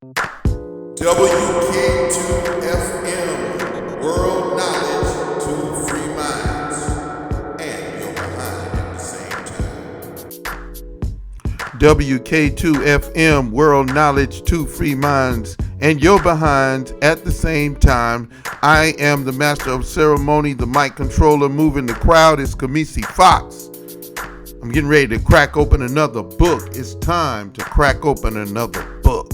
WK2FM, world knowledge to free minds, and you're behind at the same time. WK2FM, world knowledge to free minds, and you're behind at the same time. I am the master of ceremony, the mic controller, moving the crowd. It's Khamisi Fox. I'm getting ready to crack open another book. It's time to crack open another book.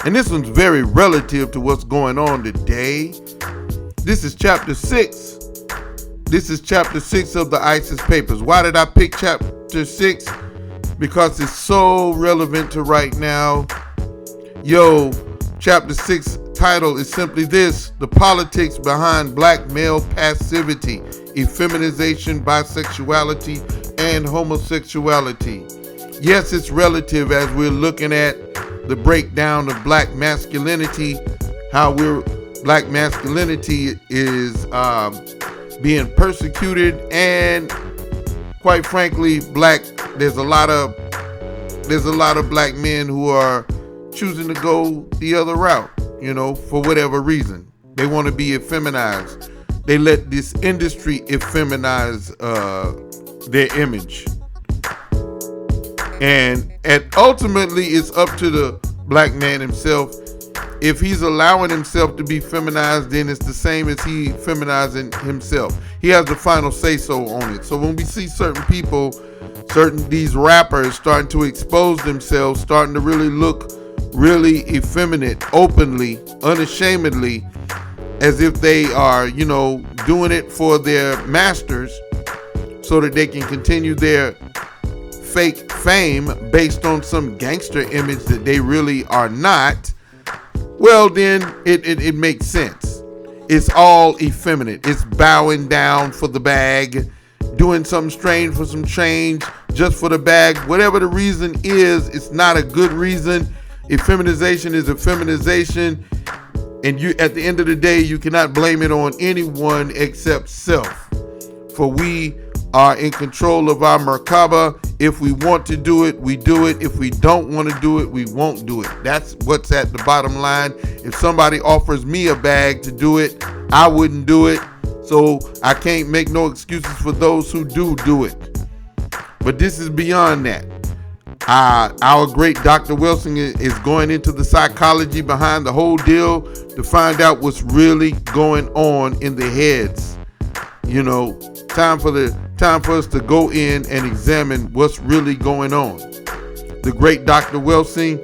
And this one's very relative to what's going on today. This is chapter 6. This is chapter 6 of the ISIS papers. Why did I pick chapter 6? Because it's so relevant to right now. Chapter 6 title is simply this: the politics behind black male passivity, effeminization, bisexuality, and homosexuality. Yes, it's relative as we're looking at the breakdown of black masculinity, how black masculinity is being persecuted, and quite frankly, there's a lot of black men who are choosing to go the other route, for whatever reason. They want to be effeminized. They let this industry effeminize their image. And ultimately, it's up to the black man himself. If he's allowing himself to be feminized, then it's the same as he feminizing himself. He has the final say-so on it. So when we see certain people, these rappers starting to expose themselves, starting to really look really effeminate, openly, unashamedly, as if they are, doing it for their masters so that they can continue their fake fame based on some gangster image that they really are not, well, then it makes sense. It's all effeminate. It's bowing down for the bag, doing something strange for some change, just for the bag. Whatever the reason is, it's not a good reason. Effeminization is effeminization, and at the end of the day, you cannot blame it on anyone except self. For we are in control of our Merkaba. If we want to do it, we do it. If we don't want to do it, we won't do it. That's what's at the bottom line. If somebody offers me a bag to do it, I wouldn't do it. So I can't make no excuses for those who do it. But this is beyond that. Our great Dr. Wilson is going into the psychology behind the whole deal to find out what's really going on in the heads. Time for us to go in and examine what's really going on. The great Dr. Wilson,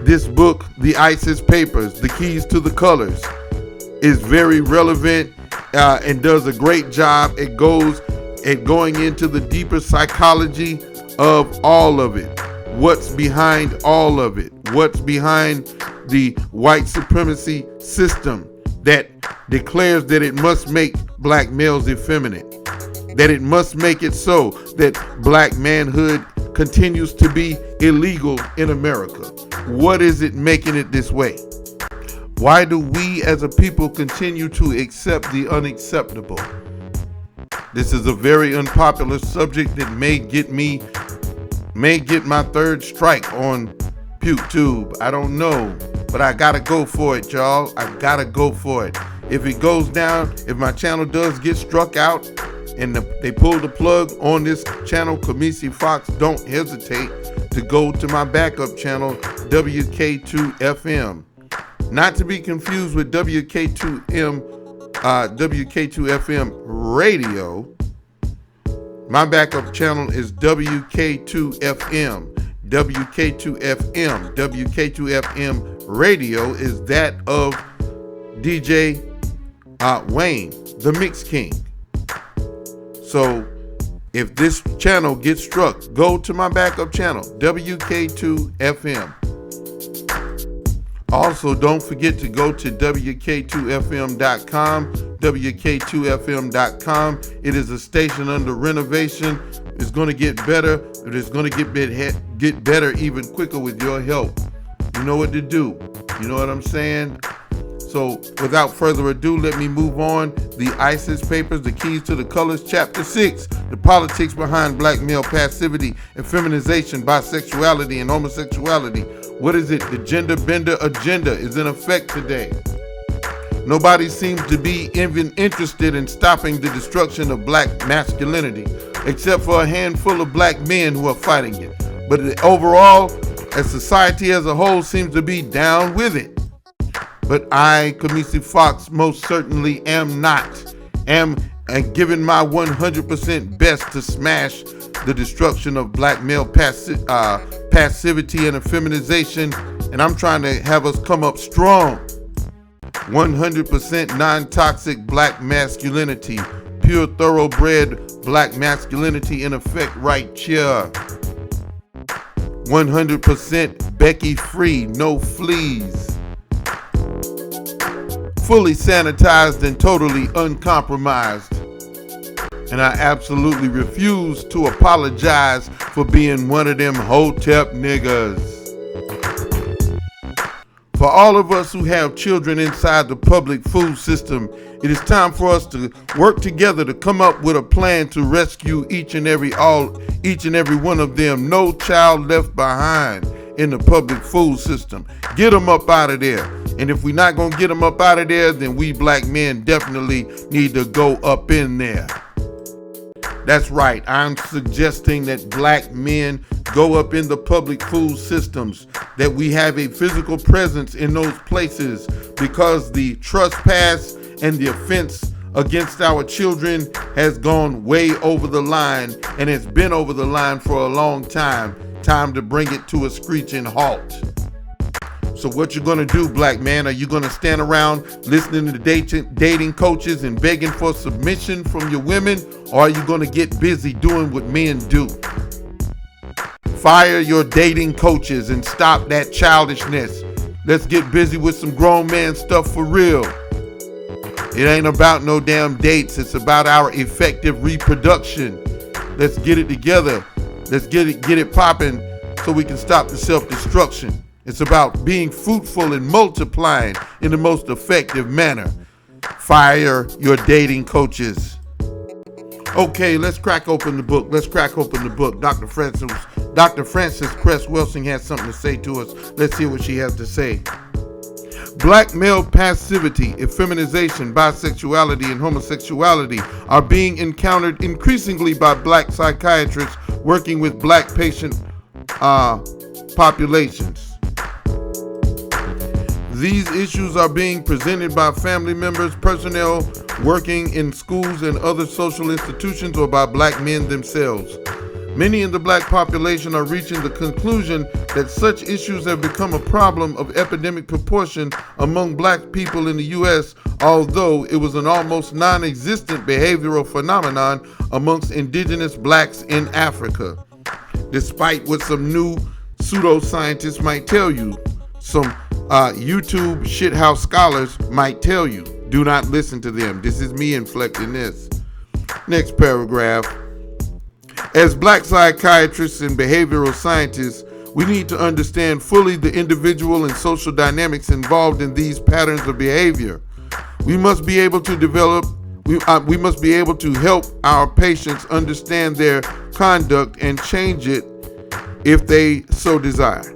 this book, The ISIS Papers, The Keys to the Colors, is very relevant and does a great job. It goes at going into the deeper psychology of all of it. What's behind all of it? What's behind the white supremacy system that declares that it must make black males effeminate, that it must make it so that black manhood continues to be illegal in America? What is it making it this way? Why do we as a people continue to accept the unacceptable? This is a very unpopular subject that may get my third strike on PewTube. I don't know, but I gotta go for it, y'all. I gotta go for it. If it goes down, if my channel does get struck out and they pull the plug on this channel, Khamisi Fox, don't hesitate to go to my backup channel, WK2FM. Not to be confused with WK2FM radio. My backup channel is WK2FM. WK2FM. WK2FM radio is that of DJ Wayne, the Mix King. So if this channel gets struck, go to my backup channel, WK2FM. Also, don't forget to go to WK2FM.com, WK2FM.com. It is a station under renovation. It's going to get better, but it's going to get better even quicker with your help. You know what to do. You know what I'm saying? So without further ado, let me move on. The ISIS Papers, The Keys to the Colors, Chapter 6, The Politics Behind Black Male Passivity, Effeminization, Bisexuality, and Homosexuality. What is it? The gender bender agenda is in effect today. Nobody seems to be even interested in stopping the destruction of black masculinity, except for a handful of black men who are fighting it. But overall, as society as a whole seems to be down with it. But I, Khamisi Fox, most certainly am not. Am giving my 100% best to smash the destruction of black male passivity and effeminization, and I'm trying to have us come up strong. 100% non-toxic black masculinity, pure thoroughbred black masculinity in effect right here. 100% Becky free, no fleas. Fully sanitized and totally uncompromised. And I absolutely refuse to apologize for being one of them hotep niggas. For all of us who have children inside the public food system, it is time for us to work together to come up with a plan to rescue each and every one of them. No child left behind in the public food system. Get them up out of there. And if we're not going to get them up out of there, then we black men definitely need to go up in there. That's right. I'm suggesting that black men go up in the public food systems, that we have a physical presence in those places, because the trespass and the offense against our children has gone way over the line, and it's been over the line for a long time. Time to bring it to a screeching halt. So what you gonna do, black man? Are you gonna stand around listening to dating coaches and begging for submission from your women? Or are you gonna get busy doing what men do? Fire your dating coaches and stop that childishness. Let's get busy with some grown man stuff for real. It ain't about no damn dates. It's about our effective reproduction. Let's get it together. Let's get it popping so we can stop the self-destruction. It's about being fruitful and multiplying in the most effective manner. Fire your dating coaches. Okay, let's crack open the book. Dr. Frances Cress Welsing has something to say to us. Let's hear what she has to say. Black male passivity, effeminization, bisexuality, and homosexuality are being encountered increasingly by black psychiatrists working with black patient populations. These issues are being presented by family members, personnel working in schools and other social institutions, or by black men themselves. Many in the black population are reaching the conclusion that such issues have become a problem of epidemic proportion among black people in the U.S., although it was an almost non-existent behavioral phenomenon amongst indigenous blacks in Africa. Despite what some new pseudoscientists might tell you, some YouTube shithouse scholars might tell you. Do not listen to them. This is me inflecting this. Next paragraph. As black psychiatrists and behavioral scientists, we need to understand fully the individual and social dynamics involved in these patterns of behavior. We must be able to help our patients understand their conduct and change it if they so desire.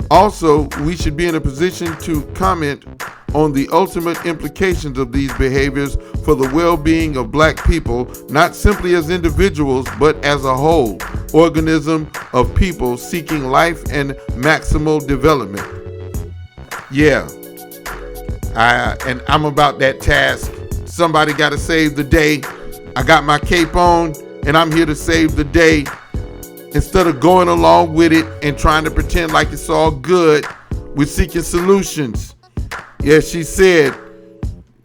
Also, we should be in a position to comment on the ultimate implications of these behaviors for the well-being of black people, not simply as individuals, but as a whole organism of people seeking life and maximal development. Yeah, and I'm about that task. Somebody got to save the day. I got my cape on, and I'm here to save the day. Instead of going along with it and trying to pretend like it's all good, we're seeking solutions. Yeah, she said,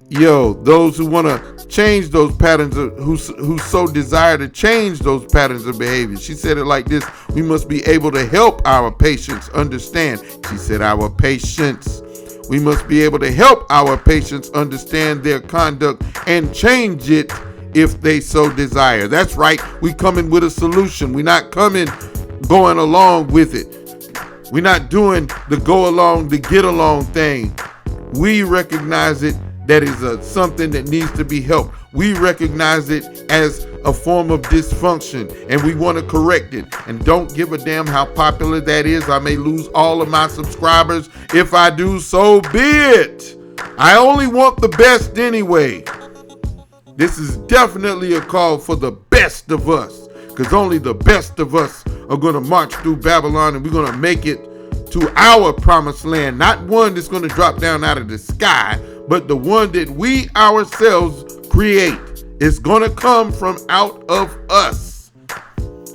those who want to change those patterns, who so desire to change those patterns of behavior. She said it like this: we must be able to help our patients understand. She said our patients. We must be able to help our patients understand their conduct and change it if they so desire. That's right. We coming with a solution. We're not going along with it. We're not doing the go along, the get along thing. We recognize it that is something that needs to be helped. We recognize it as a form of dysfunction, and we want to correct it. And don't give a damn how popular that is. I may lose all of my subscribers. If I do, so be it. I only want the best anyway. This is definitely a call for the best of us, because only the best of us are going to march through Babylon, and we're going to make it to our promised land. Not one that's going to drop down out of the sky, but the one that we ourselves create. It's going to come from out of us.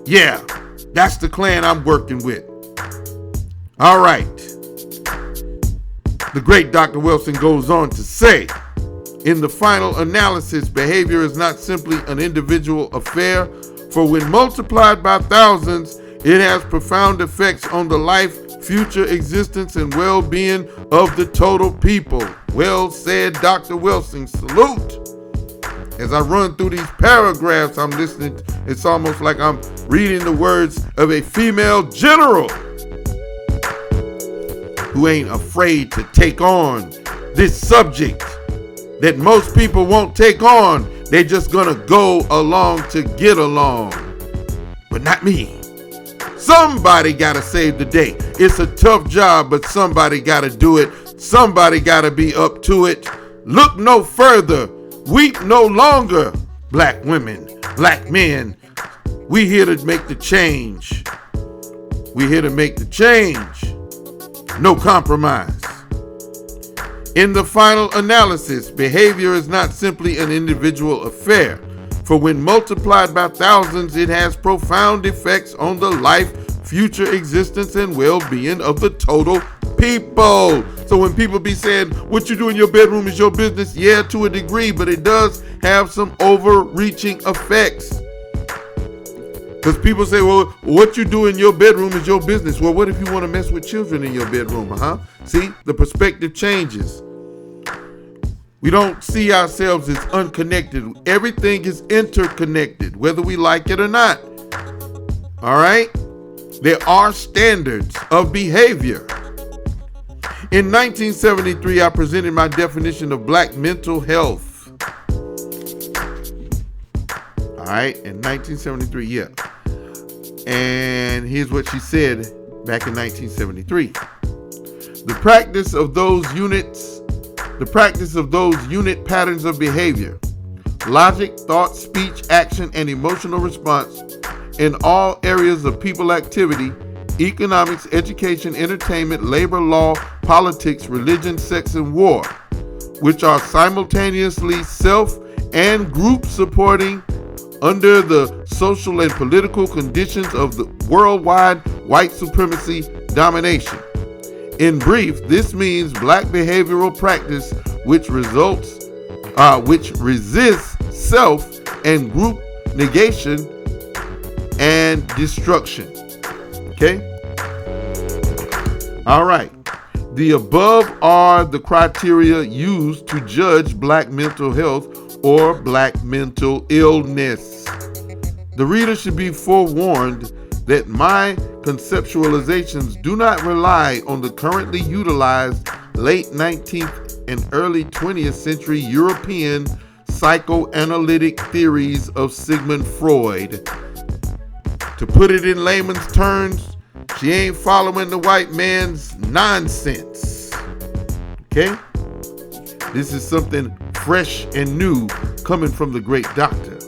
Yeah, that's the clan I'm working with. All right. The great Dr. Wilson goes on to say, in the final analysis, behavior is not simply an individual affair, for when multiplied by thousands, it has profound effects on the life, future existence, and well-being of the total people. Well said, Dr. Wilson. Salute. As I run through these paragraphs, I'm listening. It's almost like I'm reading the words of a female general who ain't afraid to take on this subject that most people won't take on. They're just gonna go along to get along. But not me. Somebody gotta save the day. It's a tough job, but somebody gotta do it. Somebody gotta be up to it. Look no further. Weep no longer. Black women, black men, we here to make the change. We here to make the change. No compromise. In the final analysis, behavior is not simply an individual affair, for when multiplied by thousands, it has profound effects on the life, future existence, and well-being of the total people. So when people be saying, what you do in your bedroom is your business, yeah, to a degree, but it does have some overreaching effects. Because people say, well, what you do in your bedroom is your business. Well, what if you want to mess with children in your bedroom, See, the perspective changes. We don't see ourselves as unconnected. Everything is interconnected, whether we like it or not. All right? There are standards of behavior. In 1973, I presented my definition of black mental health. All right, in 1973, yeah. And here's what she said back in 1973. The practice of those unit patterns of behavior, logic, thought, speech, action, and emotional response in all areas of people activity, economics, education, entertainment, labor, law, politics, religion, sex, and war, which are simultaneously self and group supporting under the social and political conditions of the worldwide white supremacy domination. In brief, this means black behavioral practice which resists self and group negation and destruction. Okay? All right. The above are the criteria used to judge black mental health or black mental illness. The reader should be forewarned that my conceptualizations do not rely on the currently utilized late 19th and early 20th century European psychoanalytic theories of Sigmund Freud. To put it in layman's terms, she ain't following the white man's nonsense. Okay? This is something fresh and new coming from the great doctor.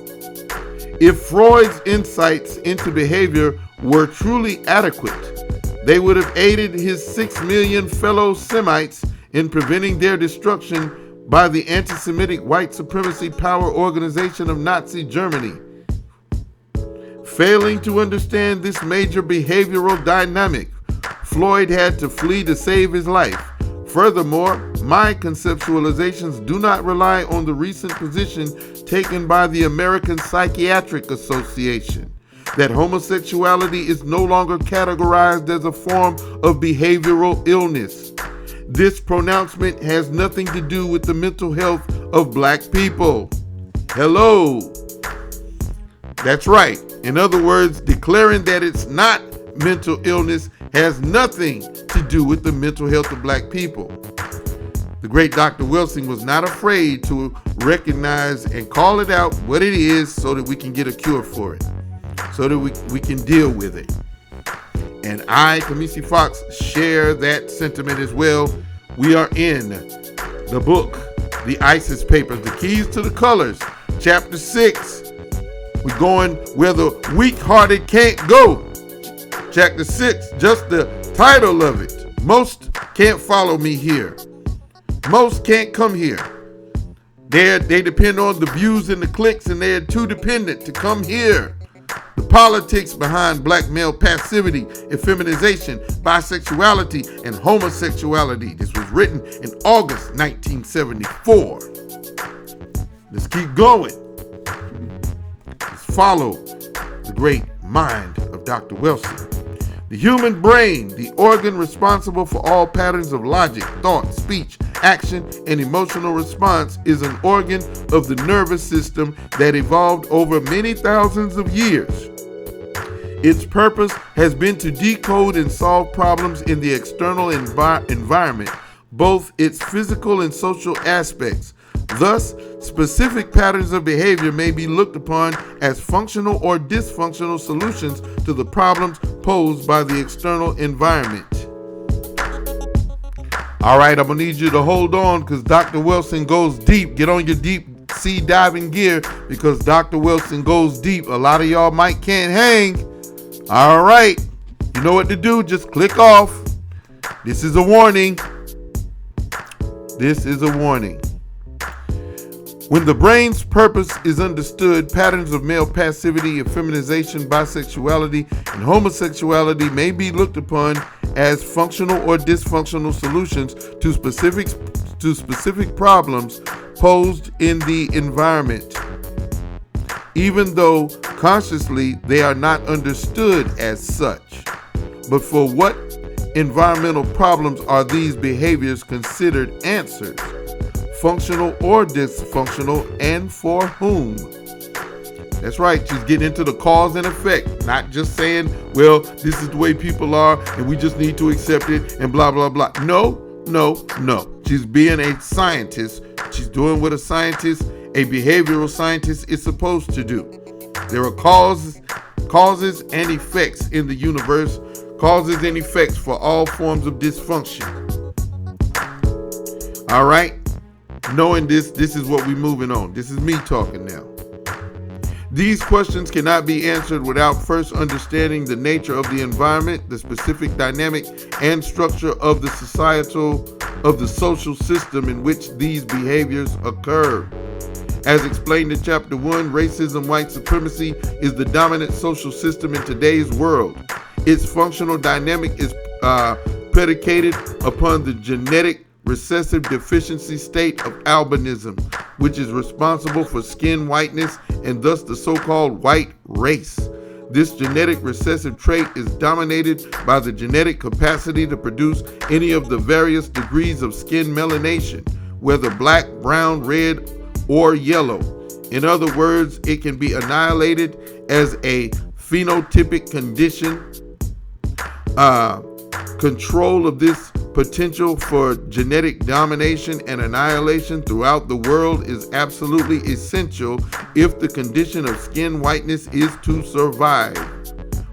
If Freud's insights into behavior were truly adequate, they would have aided his 6 million fellow Semites in preventing their destruction by the anti-Semitic white supremacy power organization of Nazi Germany. Failing to understand this major behavioral dynamic, Floyd had to flee to save his life. Furthermore, my conceptualizations do not rely on the recent position taken by the American Psychiatric Association that homosexuality is no longer categorized as a form of behavioral illness. This pronouncement has nothing to do with the mental health of black people. Hello. That's right. In other words, declaring that it's not mental illness has nothing to do with the mental health of black people. The great Dr. Wilson was not afraid to recognize and call it out what it is so that we can get a cure for it, so that we can deal with it. And I, Khamisi Fox, share that sentiment as well. We are in the book, The ISIS Papers, The Keys to the Colors, Chapter 6. We're going where the weak-hearted can't go. Chapter 6, just the title of it. Most can't follow me here. Most can't come here. They depend on the views and the clicks, and they're too dependent to come here. The politics behind black male passivity, effeminization, bisexuality, and homosexuality. This was written in August 1974. Let's keep going. Let's follow the great mind of Dr. Wilson. The human brain, the organ responsible for all patterns of logic, thought, speech, action, and emotional response, is an organ of the nervous system that evolved over many thousands of years. Its purpose has been to decode and solve problems in the external environment, both its physical and social aspects. Thus, specific patterns of behavior may be looked upon as functional or dysfunctional solutions to the problems posed by the external environment. All right, I'm going to need you to hold on because Dr. Wilson goes deep. Get on your deep sea diving gear because Dr. Wilson goes deep. A lot of y'all can't hang. All right, you know what to do. Just click off. This is a warning. This is a warning. When the brain's purpose is understood, patterns of male passivity, effeminization, bisexuality, and homosexuality may be looked upon as functional or dysfunctional solutions to specific problems posed in the environment, even though consciously they are not understood as such. But for what environmental problems are these behaviors considered answers? Functional or dysfunctional, and for whom? That's right, she's getting into the cause and effect, not just saying, well, this is the way people are and we just need to accept it and blah, blah, blah. No. She's being a scientist. She's doing what a behavioral scientist is supposed to do. There are causes and effects in the universe, causes and effects for all forms of dysfunction. All right? Knowing this is what we're moving on. This is me talking now. These questions cannot be answered without first understanding the nature of the environment, the specific dynamic and structure of the social system in which these behaviors occur. As explained in Chapter 1, racism, white supremacy is the dominant social system in today's world. Its functional dynamic is predicated upon the genetic recessive deficiency state of albinism, which is responsible for skin whiteness and thus the so-called white race. This genetic recessive trait is dominated by the genetic capacity to produce any of the various degrees of skin melanation, whether black, brown, red, or yellow. In other words, it can be annihilated as a phenotypic condition. Control of this potential for genetic domination and annihilation throughout the world is absolutely essential if the condition of skin whiteness is to survive.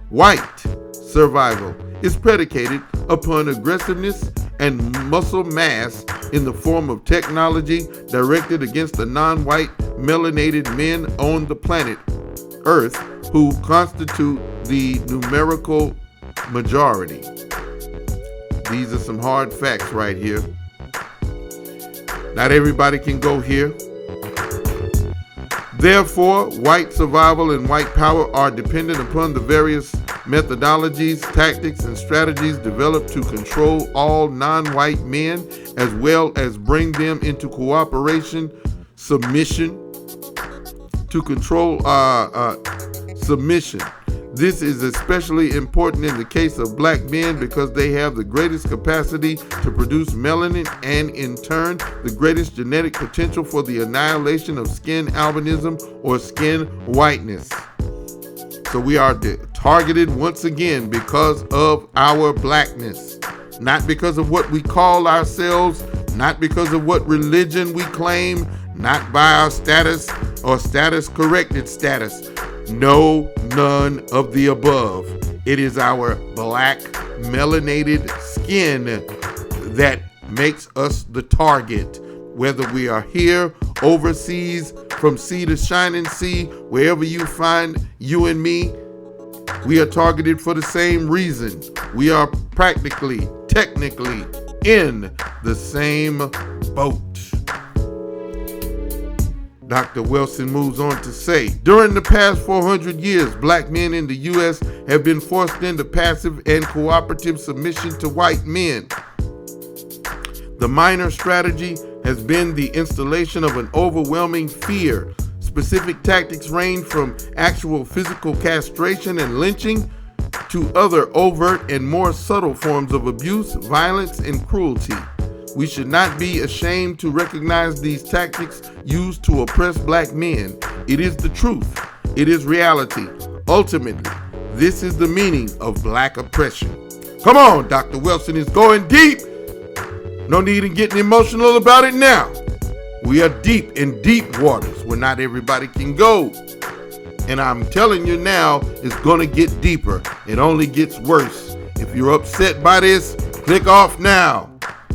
White survival is predicated upon aggressiveness and muscle mass in the form of technology directed against the non-white melanated men on the planet Earth who constitute the numerical majority. These are some hard facts right here. Not everybody can go here. Therefore, white survival and white power are dependent upon the various methodologies, tactics, and strategies developed to control all non-white men, as well as bring them into cooperation, submission. This is especially important in the case of black men because they have the greatest capacity to produce melanin and in turn the greatest genetic potential for the annihilation of skin albinism or skin whiteness. So we are targeted once again because of our blackness, not because of what we call ourselves not because of what religion we claim, not by our status or status corrected status. No, none of the above. It is our black melanated skin that makes us the target. Whether we are here, overseas, from sea to shining sea, wherever you find you and me, we are targeted for the same reason. We are practically, technically in the same boat. Dr. Wilson moves on to say, during the past 400 years, black men in the U.S. have been forced into passive and cooperative submission to white men. The minor strategy has been the installation of an overwhelming fear. Specific tactics range from actual physical castration and lynching to other overt and more subtle forms of abuse, violence, and cruelty. We should not be ashamed to recognize these tactics used to oppress black men. It is the truth. It is reality. Ultimately, this is the meaning of black oppression. Come on, Dr. Wilson is going deep. No need in getting emotional about it now. We are deep in deep waters where not everybody can go. And I'm telling you now, it's going to get deeper. It only gets worse. If you're upset by this, click off now.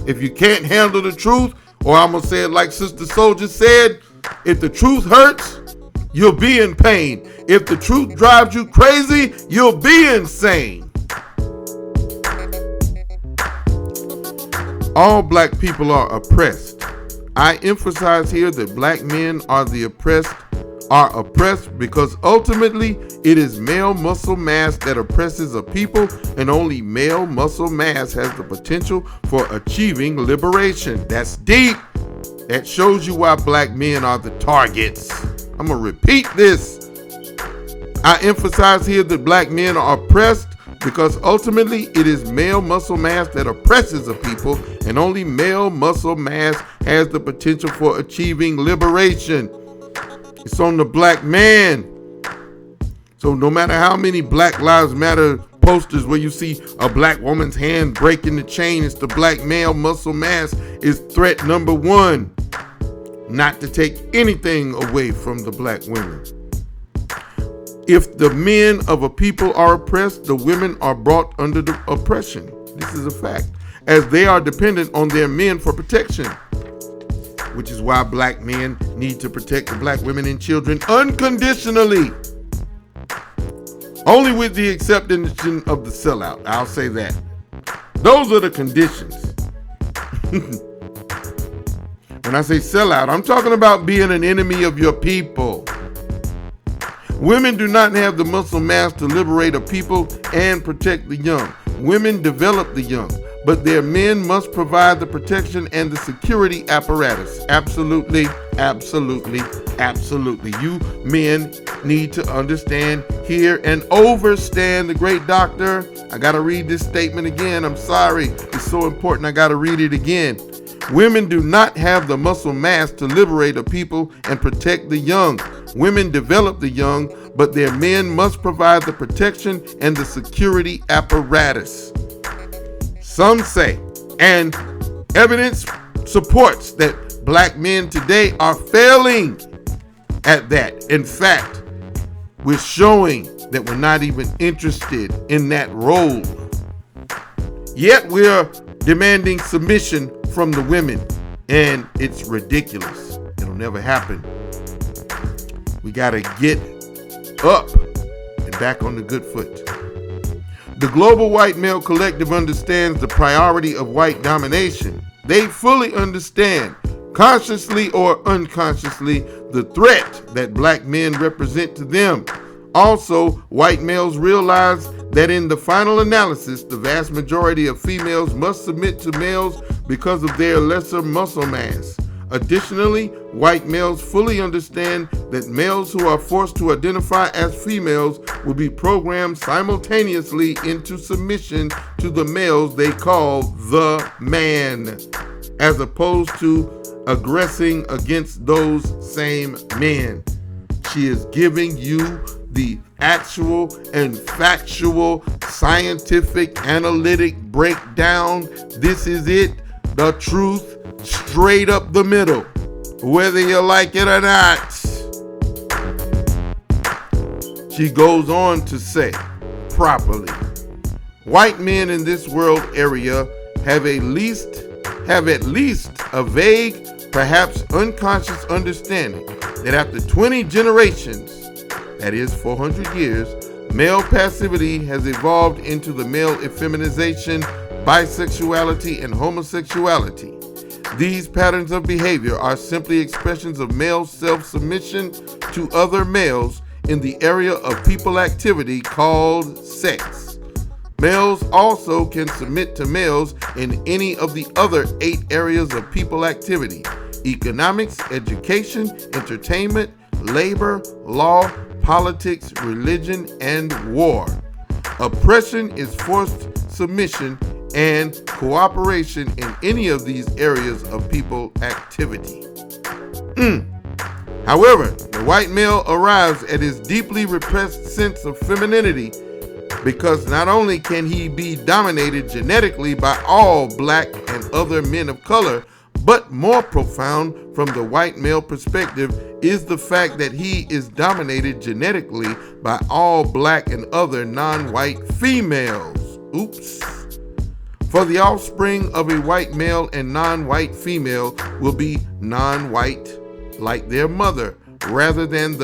If you can't handle the truth, or I'm going to say it like Sister Soldier said, if the truth hurts, you'll be in pain. If the truth drives you crazy, you'll be insane. All black people are oppressed. I emphasize here that black men are oppressed because ultimately it is male muscle mass that oppresses a people, and only male muscle mass has the potential for achieving liberation. That's deep. That shows you why black men are the targets. I'm gonna repeat this. I emphasize here that black men are oppressed because ultimately it is male muscle mass that oppresses a people, and only male muscle mass has the potential for achieving liberation. It's on the black man. So no matter how many Black Lives Matter posters where you see a black woman's hand breaking the chain, it's the black male muscle mass is threat number one. Not to take anything away from the black women. If the men of a people are oppressed, the women are brought under the oppression. This is a fact, as they are dependent on their men for protection, which is why black men need to protect the black women and children unconditionally. Only with the acceptance of the sellout. I'll say that. Those are the conditions. When I say sellout, I'm talking about being an enemy of your people. Women do not have the muscle mass to liberate a people and protect the young. Women develop the young, but their men must provide the protection and the security apparatus. Absolutely, absolutely, absolutely. You men need to understand, hear, and overstand the great doctor. I gotta read this statement again. I'm sorry. It's so important. I gotta read it again. Women do not have the muscle mass to liberate a people and protect the young. Women develop the young, but their men must provide the protection and the security apparatus. Some say, and evidence supports, that black men today are failing at that. In fact, we're showing that we're not even interested in that role. Yet we're demanding submission from the women, and it's ridiculous. It'll never happen. We gotta get up and back on the good foot. The global white male collective understands the priority of white domination. They fully understand, consciously or unconsciously, the threat that black men represent to them. Also, white males realize that in the final analysis, the vast majority of females must submit to males because of their lesser muscle mass. Additionally, white males fully understand that males who are forced to identify as females will be programmed simultaneously into submission to the males they call the man, as opposed to aggressing against those same men. She is giving you the actual and factual, scientific, analytic breakdown. This is it, the truth. straight up the middle, whether you like it or not. She goes on to say, properly, white men in this world area have at least a vague, perhaps unconscious understanding that after 20 generations, that is 400 years, male passivity has evolved into the male effeminization, bisexuality, and homosexuality. These patterns of behavior are simply expressions of male self-submission to other males in the area of people activity called sex. Males also can submit to males in any of the other 8 areas of people activity: economics, education, entertainment, labor, law, politics, religion, and war. Oppression is forced submission and cooperation in any of these areas of people activity. However, the white male arrives at his deeply repressed sense of femininity because not only can he be dominated genetically by all black and other men of color, but more profound from the white male perspective is the fact that he is dominated genetically by all black and other non-white females. Oops. For the offspring of a white male and non-white female will be non-white like their mother, rather than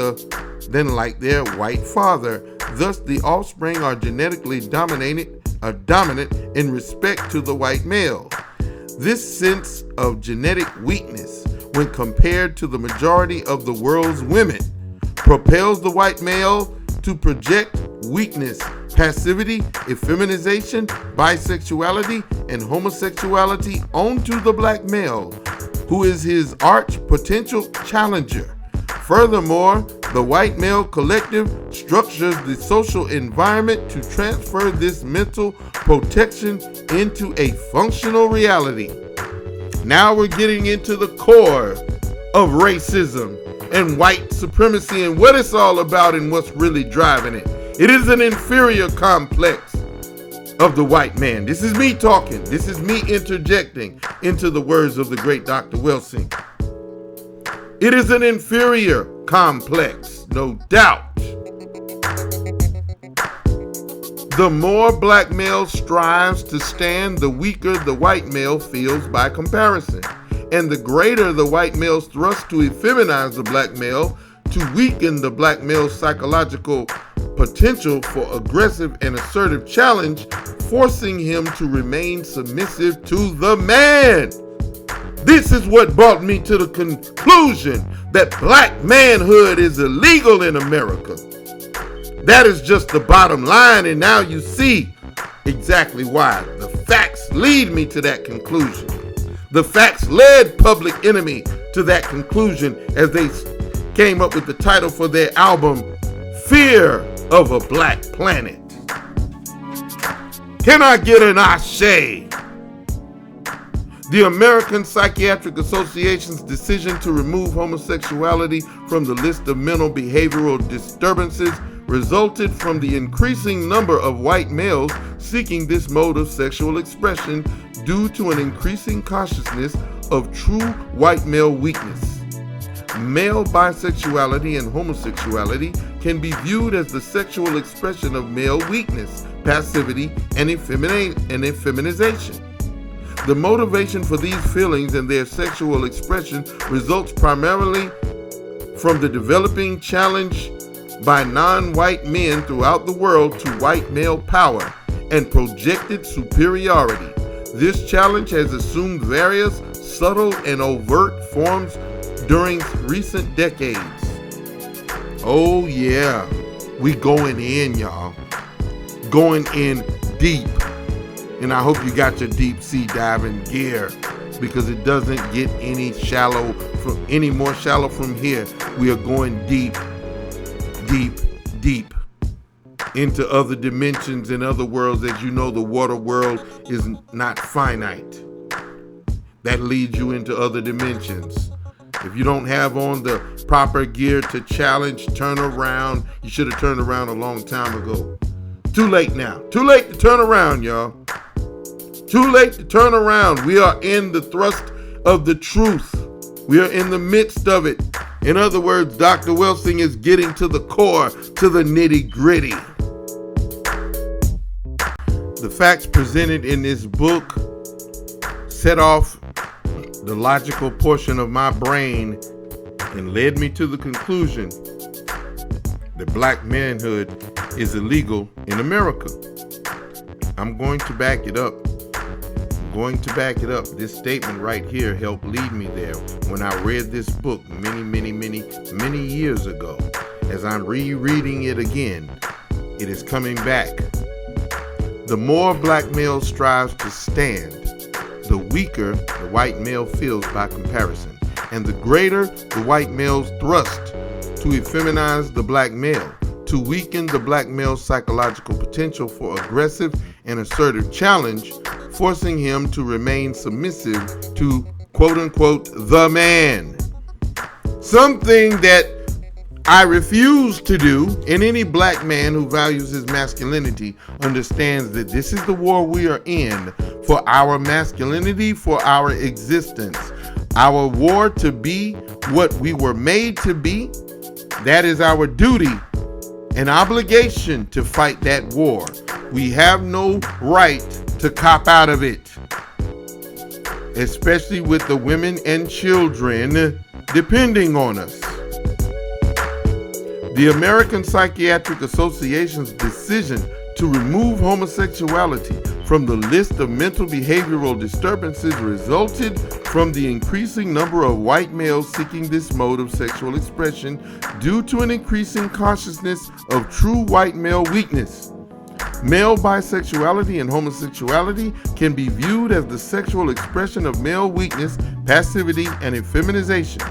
like their white father. Thus, the offspring are genetically dominant in respect to the white male. This sense of genetic weakness, when compared to the majority of the world's women, propels the white male to project weakness, passivity, effeminization, bisexuality, and homosexuality onto the black male, who is his arch potential challenger. Furthermore, the white male collective structures the social environment to transfer this mental protection into a functional reality. Now we're getting into the core of racism and white supremacy and what it's all about and what's really driving it. It is an inferior complex of the white man. This is me talking. This is me interjecting into the words of the great Dr. Wilson. It is an inferior complex, no doubt. The more black male strives to stand, the weaker the white male feels by comparison. And the greater the white male's thrust to effeminize the black male, to weaken the black male's psychological potential for aggressive and assertive challenge, forcing him to remain submissive to the man. This is what brought me to the conclusion that black manhood is illegal in America. That is just the bottom line, and now you see exactly why. The facts lead me to that conclusion. The facts led Public Enemy to that conclusion as they came up with the title for their album, Fear of a Black Planet. Can I get an ashe? The American Psychiatric Association's decision to remove homosexuality from the list of mental behavioral disturbances resulted from the increasing number of white males seeking this mode of sexual expression due to an increasing consciousness of true white male weakness. Male bisexuality and homosexuality can be viewed as the sexual expression of male weakness, passivity, and effeminization. The motivation for these feelings and their sexual expression results primarily from the developing challenge by non-white men throughout the world to white male power and projected superiority. This challenge has assumed various subtle and overt forms during recent decades. Oh yeah, we going in, y'all. Going in deep. And I hope you got your deep sea diving gear, because it doesn't get any more shallow from here. We are going deep, deep, deep into other dimensions and other worlds. As you know, the water world is not finite. That leads you into other dimensions. If you don't have on the proper gear to challenge, turn around. You should have turned around a long time ago. Too late now. Too late to turn around, y'all. Too late to turn around. We are in the thrust of the truth. We are in the midst of it. In other words, Dr. Welsing is getting to the core, to the nitty-gritty. The facts presented in this book set off the logical portion of my brain and led me to the conclusion that black manhood is illegal in America. I'm going to back it up. This statement right here helped lead me there when I read this book many years ago. As I'm rereading it again, it is coming back. The more black male strives to stand, the weaker the white male feels by comparison, and the greater the white male's thrust to effeminize the black male, to weaken the black male's psychological potential for aggressive and assertive challenge, forcing him to remain submissive to quote-unquote the man. Something that I refuse to do, and any black man who values his masculinity understands that this is the war we are in for our masculinity, for our existence. Our war to be what we were made to be, that is our duty and obligation to fight that war. We have no right to cop out of it, especially with the women and children depending on us. The American Psychiatric Association's decision to remove homosexuality from the list of mental behavioral disturbances resulted from the increasing number of white males seeking this mode of sexual expression due to an increasing consciousness of true white male weakness. Male bisexuality and homosexuality can be viewed as the sexual expression of male weakness, passivity, and effeminization.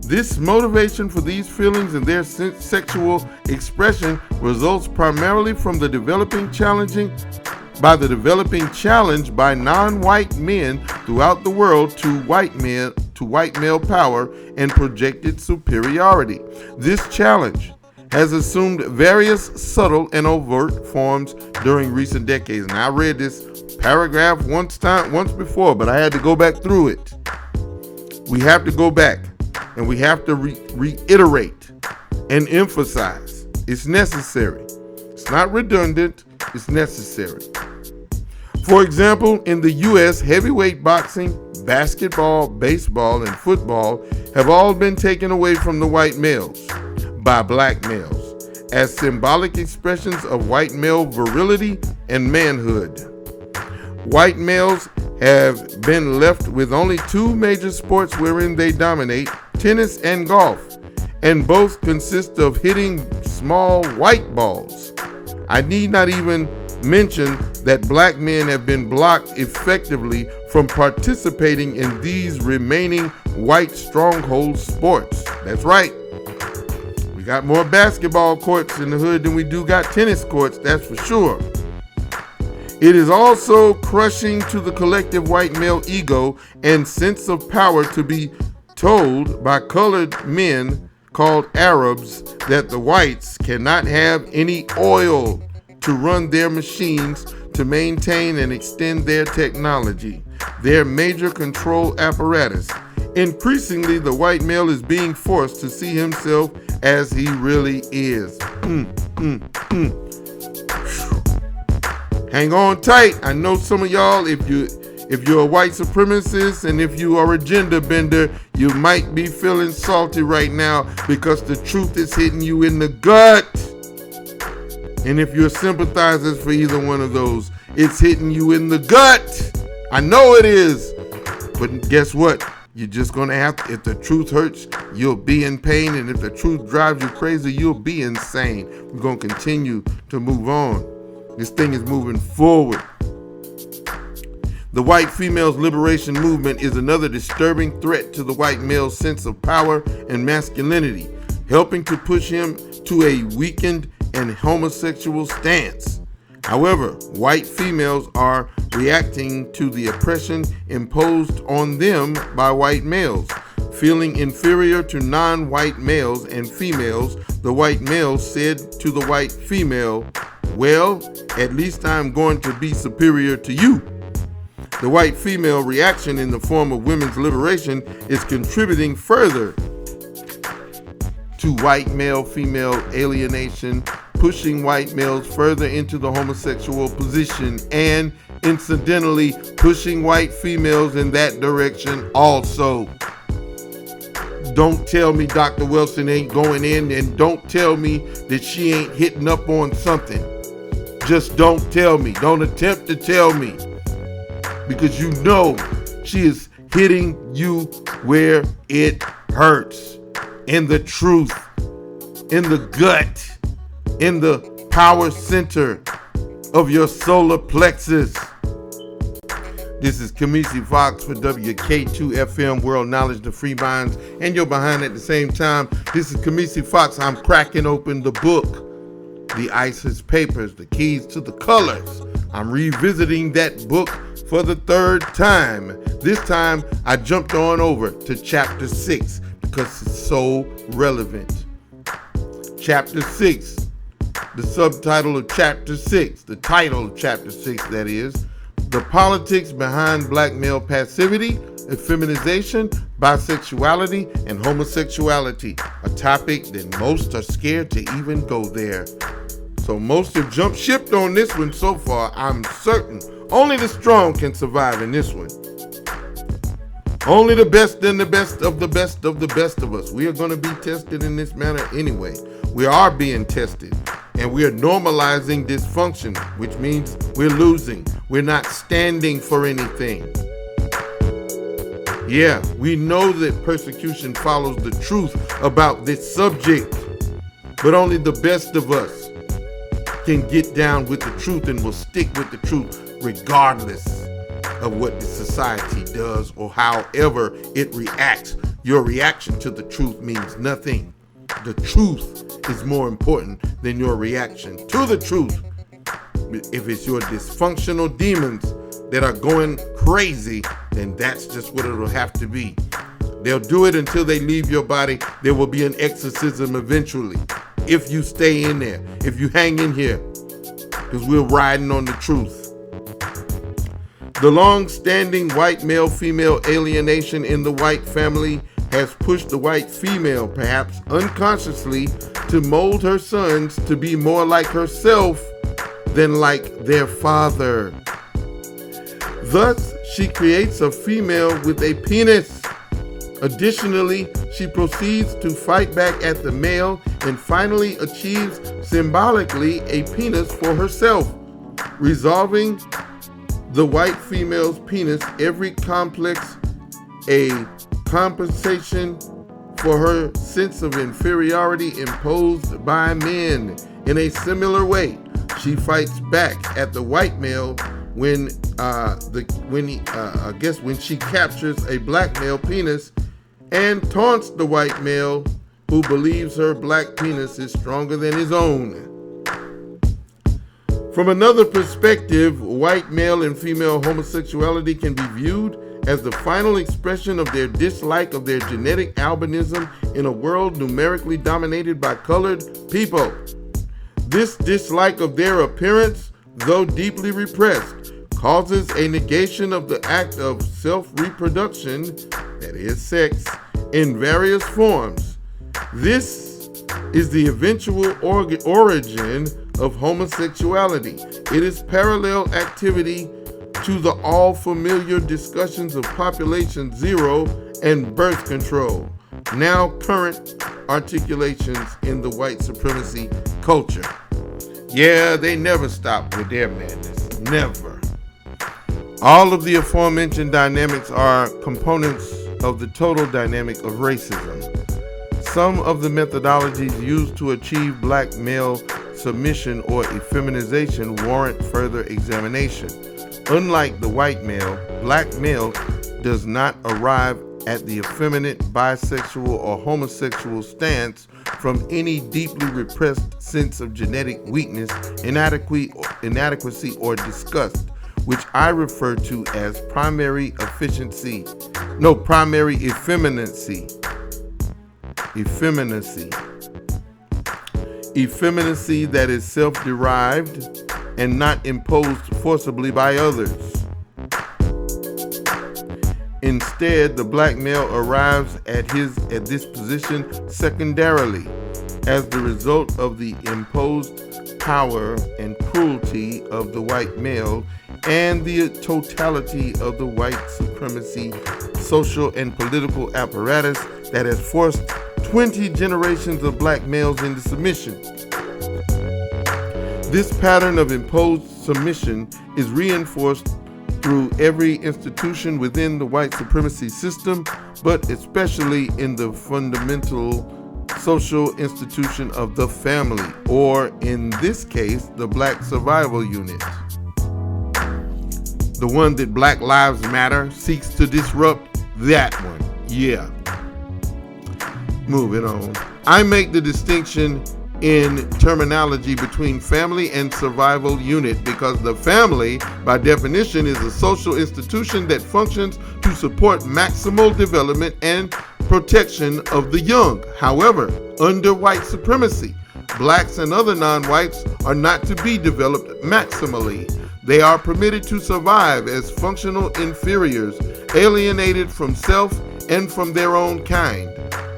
This motivation for these feelings and their sexual expression results primarily from the developing challenge by non-white men throughout the world to white male power and projected superiority. This challenge has assumed various subtle and overt forms during recent decades. And I read this paragraph once before, but I had to go back through it. We have to go back and we have to reiterate and emphasize. It's necessary. It's not redundant. It's necessary. For example, in the U.S., heavyweight boxing, basketball, baseball, and football have all been taken away from the white males by black males as symbolic expressions of white male virility and manhood. White males have been left with only two major sports wherein they dominate, tennis and golf, and both consist of hitting small white balls. I need not even mention that black men have been blocked effectively from participating in these remaining white stronghold sports. That's right. We got more basketball courts in the hood than we do got tennis courts, that's for sure. It is also crushing to the collective white male ego and sense of power to be told by colored men called Arabs that the whites cannot have any oil to run their machines to maintain and extend their technology, their major control apparatus. Increasingly, the white male is being forced to see himself as he really is. Hang on tight. I know some of y'all, if you're a white supremacist and if you are a gender bender, you might be feeling salty right now because the truth is hitting you in the gut. And if you're sympathizers for either one of those, it's hitting you in the gut. I know it is. But guess what? You're just going to have to, if the truth hurts, you'll be in pain. And if the truth drives you crazy, you'll be insane. We're going to continue to move on. This thing is moving forward. The white female's liberation movement is another disturbing threat to the white male's sense of power and masculinity, helping to push him to a weakened and homosexual stance. However, white females are reacting to the oppression imposed on them by white males. Feeling inferior to non-white males and females, the white male said to the white female, "Well, at least I'm going to be superior to you." The white female reaction in the form of women's liberation is contributing further to white male-female alienation, pushing white males further into the homosexual position and, incidentally, pushing white females in that direction also. Don't tell me Dr. Wilson ain't going in, and don't tell me that she ain't hitting up on something. Just don't tell me. Don't attempt to tell me. Because you know she is hitting you where it hurts. In the truth, in the gut, in the power center of your solar plexus. This is Khamisi Fox for WK2 FM, World Knowledge, the Free Minds, and you're behind at the same time. This is Khamisi Fox. I'm cracking open the book, The ISIS Papers, The Keys to the Colors. I'm revisiting that book for the third time. This time, I jumped on over to chapter 6 because it's so relevant. Chapter 6, the subtitle of chapter 6, the title of chapter 6, that is, The Politics Behind Black Male Passivity, Effeminization, Bisexuality, and Homosexuality, a topic that most are scared to even go there. So most have jumped ship on this one so far, I'm certain. Only the strong can survive in this one. Only the best and the best of the best of the best of us. We are going to be tested in this manner anyway. We are being tested, and we are normalizing dysfunction, which means we're losing. We're not standing for anything. Yeah, we know that persecution follows the truth about this subject, but only the best of us can get down with the truth and will stick with the truth regardless of what the society does or however it reacts. Your reaction to the truth means nothing. The truth is more important than your reaction to the truth. If it's your dysfunctional demons that are going crazy, then that's just what it'll have to be. They'll do it until they leave your body. There will be an exorcism eventually. If you stay in there, if you hang in here, because we're riding on the truth. The long-standing white male-female alienation in the white family has pushed the white female, perhaps unconsciously, to mold her sons to be more like herself than like their father. Thus, she creates a female with a penis. Additionally, she proceeds to fight back at the male and finally achieves symbolically a penis for herself, resolving the white female's penis every complex a compensation for her sense of inferiority imposed by men. In a similar way, she fights back at the white male when she captures a black male penis and taunts the white male who believes her black penis is stronger than his own. From another perspective, white male and female homosexuality can be viewed as the final expression of their dislike of their genetic albinism in a world numerically dominated by colored people. This dislike of their appearance, though deeply repressed, causes a negation of the act of self-reproduction, that is sex, in various forms. This is the eventual origin of homosexuality. It is parallel activity to the all-familiar discussions of population zero and birth control, now current articulations in the white supremacy culture. Yeah, they never stop with their madness. Never. All of the aforementioned dynamics are components of the total dynamic of racism. Some of the methodologies used to achieve black male submission or effeminization warrant further examination. Unlike the white male, black male does not arrive at the effeminate, bisexual, or homosexual stance from any deeply repressed sense of genetic weakness, inadequacy, or disgust, which I refer to as primary effeminacy. Effeminacy that is self-derived and not imposed forcibly by others. Instead, the black male arrives at this position secondarily as the result of the imposed power and cruelty of the white male and the totality of the white supremacy social and political apparatus that has forced 20 generations of black males into submission. This pattern of imposed submission is reinforced through every institution within the white supremacy system, but especially in the fundamental social institution of the family, or in this case, the Black Survival Unit. The one that Black Lives Matter seeks to disrupt, that one. Yeah. Moving on. I make the distinction in terminology between family and survival unit because the family, by definition, is a social institution that functions to support maximal development and protection of the young. However, under white supremacy, blacks and other non-whites are not to be developed maximally. They are permitted to survive as functional inferiors, alienated from self and from their own kind.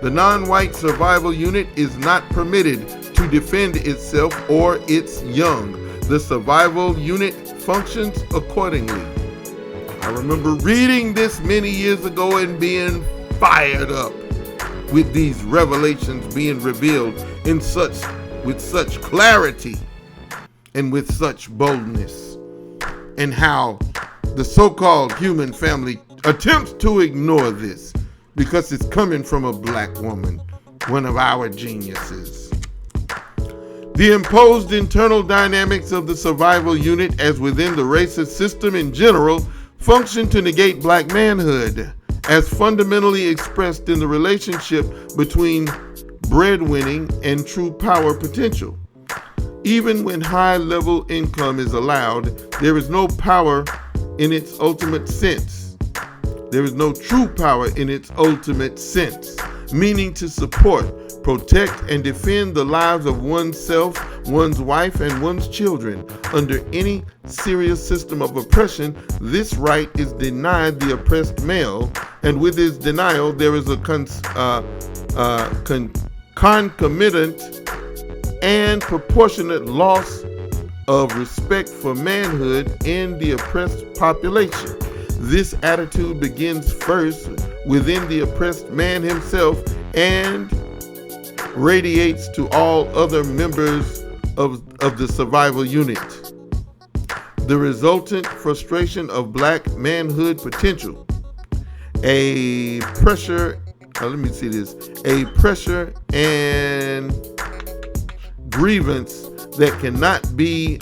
The non-white survival unit is not permitted to defend itself or its young. The survival unit functions accordingly. I remember reading this many years ago and being fired up with these revelations being revealed with such clarity and with such boldness, and how the so-called human family attempts to ignore this because it's coming from a black woman, one of our geniuses. The imposed internal dynamics of the survival unit, as within the racist system in general, function to negate black manhood, as fundamentally expressed in the relationship between breadwinning and true power potential. Even when high-level income is allowed, there is no power in its ultimate sense. There is no true power in its ultimate sense, meaning to support, protect, and defend the lives of oneself, one's wife, and one's children. Under any serious system of oppression, this right is denied the oppressed male, and with its denial, there is a concomitant and proportionate loss of respect for manhood in the oppressed population. This attitude begins first within the oppressed man himself and radiates to all other members of the survival unit. The resultant frustration of black manhood potential, a pressure and grievance that cannot be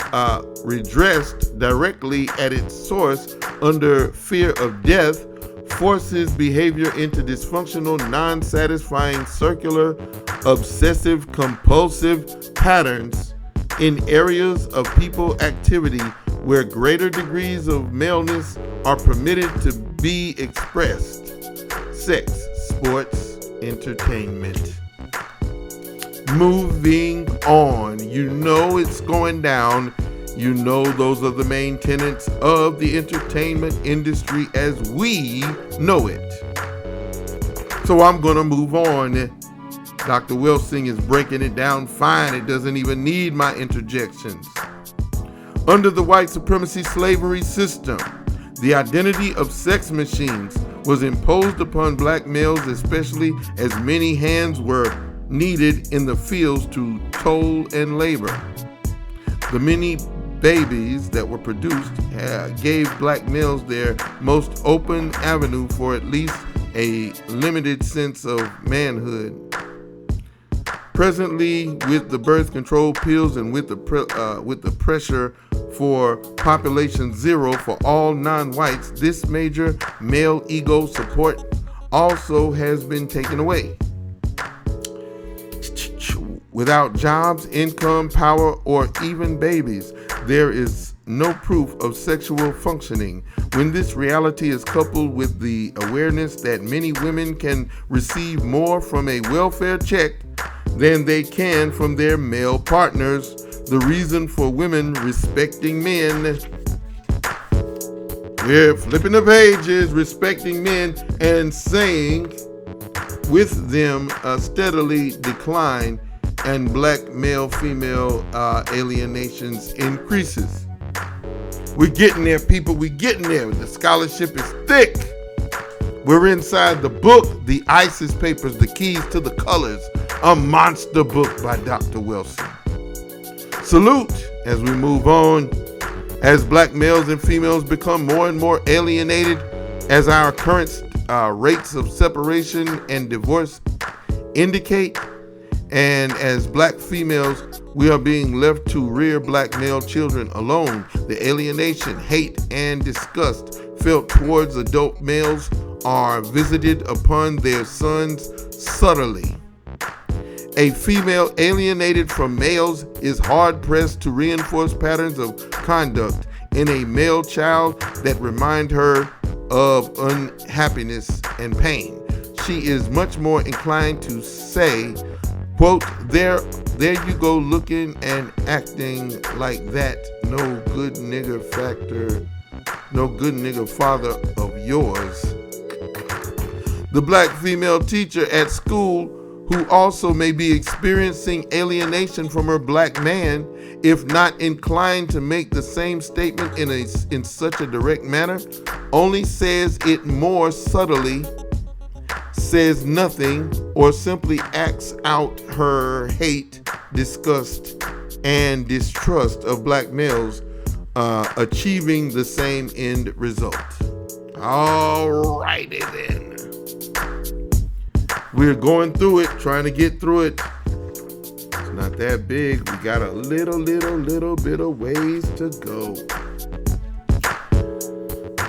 redressed directly at its source under fear of death, forces behavior into dysfunctional, non-satisfying, circular, obsessive, compulsive patterns in areas of people activity where greater degrees of maleness are permitted to be expressed. Sex, sports, entertainment. Moving on. You know it's going down. You know those are the main tenets of the entertainment industry as we know it. So I'm going to move on. Dr. Wilsing is breaking it down fine. It doesn't even need my interjections. Under the white supremacy slavery system, the identity of sex machines was imposed upon black males, especially as many hands were needed in the fields to toil and labor. The many babies that were produced gave black males their most open avenue for at least a limited sense of manhood. Presently, with the birth control pills and with the pressure for population zero for all non-whites, this major male ego support also has been taken away. Without jobs, income, power, or even babies, there is no proof of sexual functioning. When this reality is coupled with the awareness that many women can receive more from a welfare check than they can from their male partners, the reason for women respecting men We're flipping the pages, respecting men, and saying with them steadily decline, and black male-female alienations increases. We're getting there, people. We're getting there. The scholarship is thick. We're inside the book, the ISIS Papers, the Keys to the Colors, a monster book by Dr. Wilson. Salute as we move on, as black males and females become more and more alienated, as our current rates of separation and divorce indicate, and as black females, we are being left to rear black male children alone. The alienation, hate, and disgust felt towards adult males are visited upon their sons subtly. A female alienated from males is hard-pressed to reinforce patterns of conduct in a male child that remind her of unhappiness and pain. She is much more inclined to say, quote, there you go looking and acting like that no good nigger father of yours. The black female teacher at school, who also may be experiencing alienation from her black man, if not inclined to make the same statement in such a direct manner, only says it more subtly, says nothing, or simply acts out her hate, disgust, and distrust of black males, achieving the same end result. Alrighty then. We're going through it, trying to get through it. It's not that big. We got a little bit of ways to go.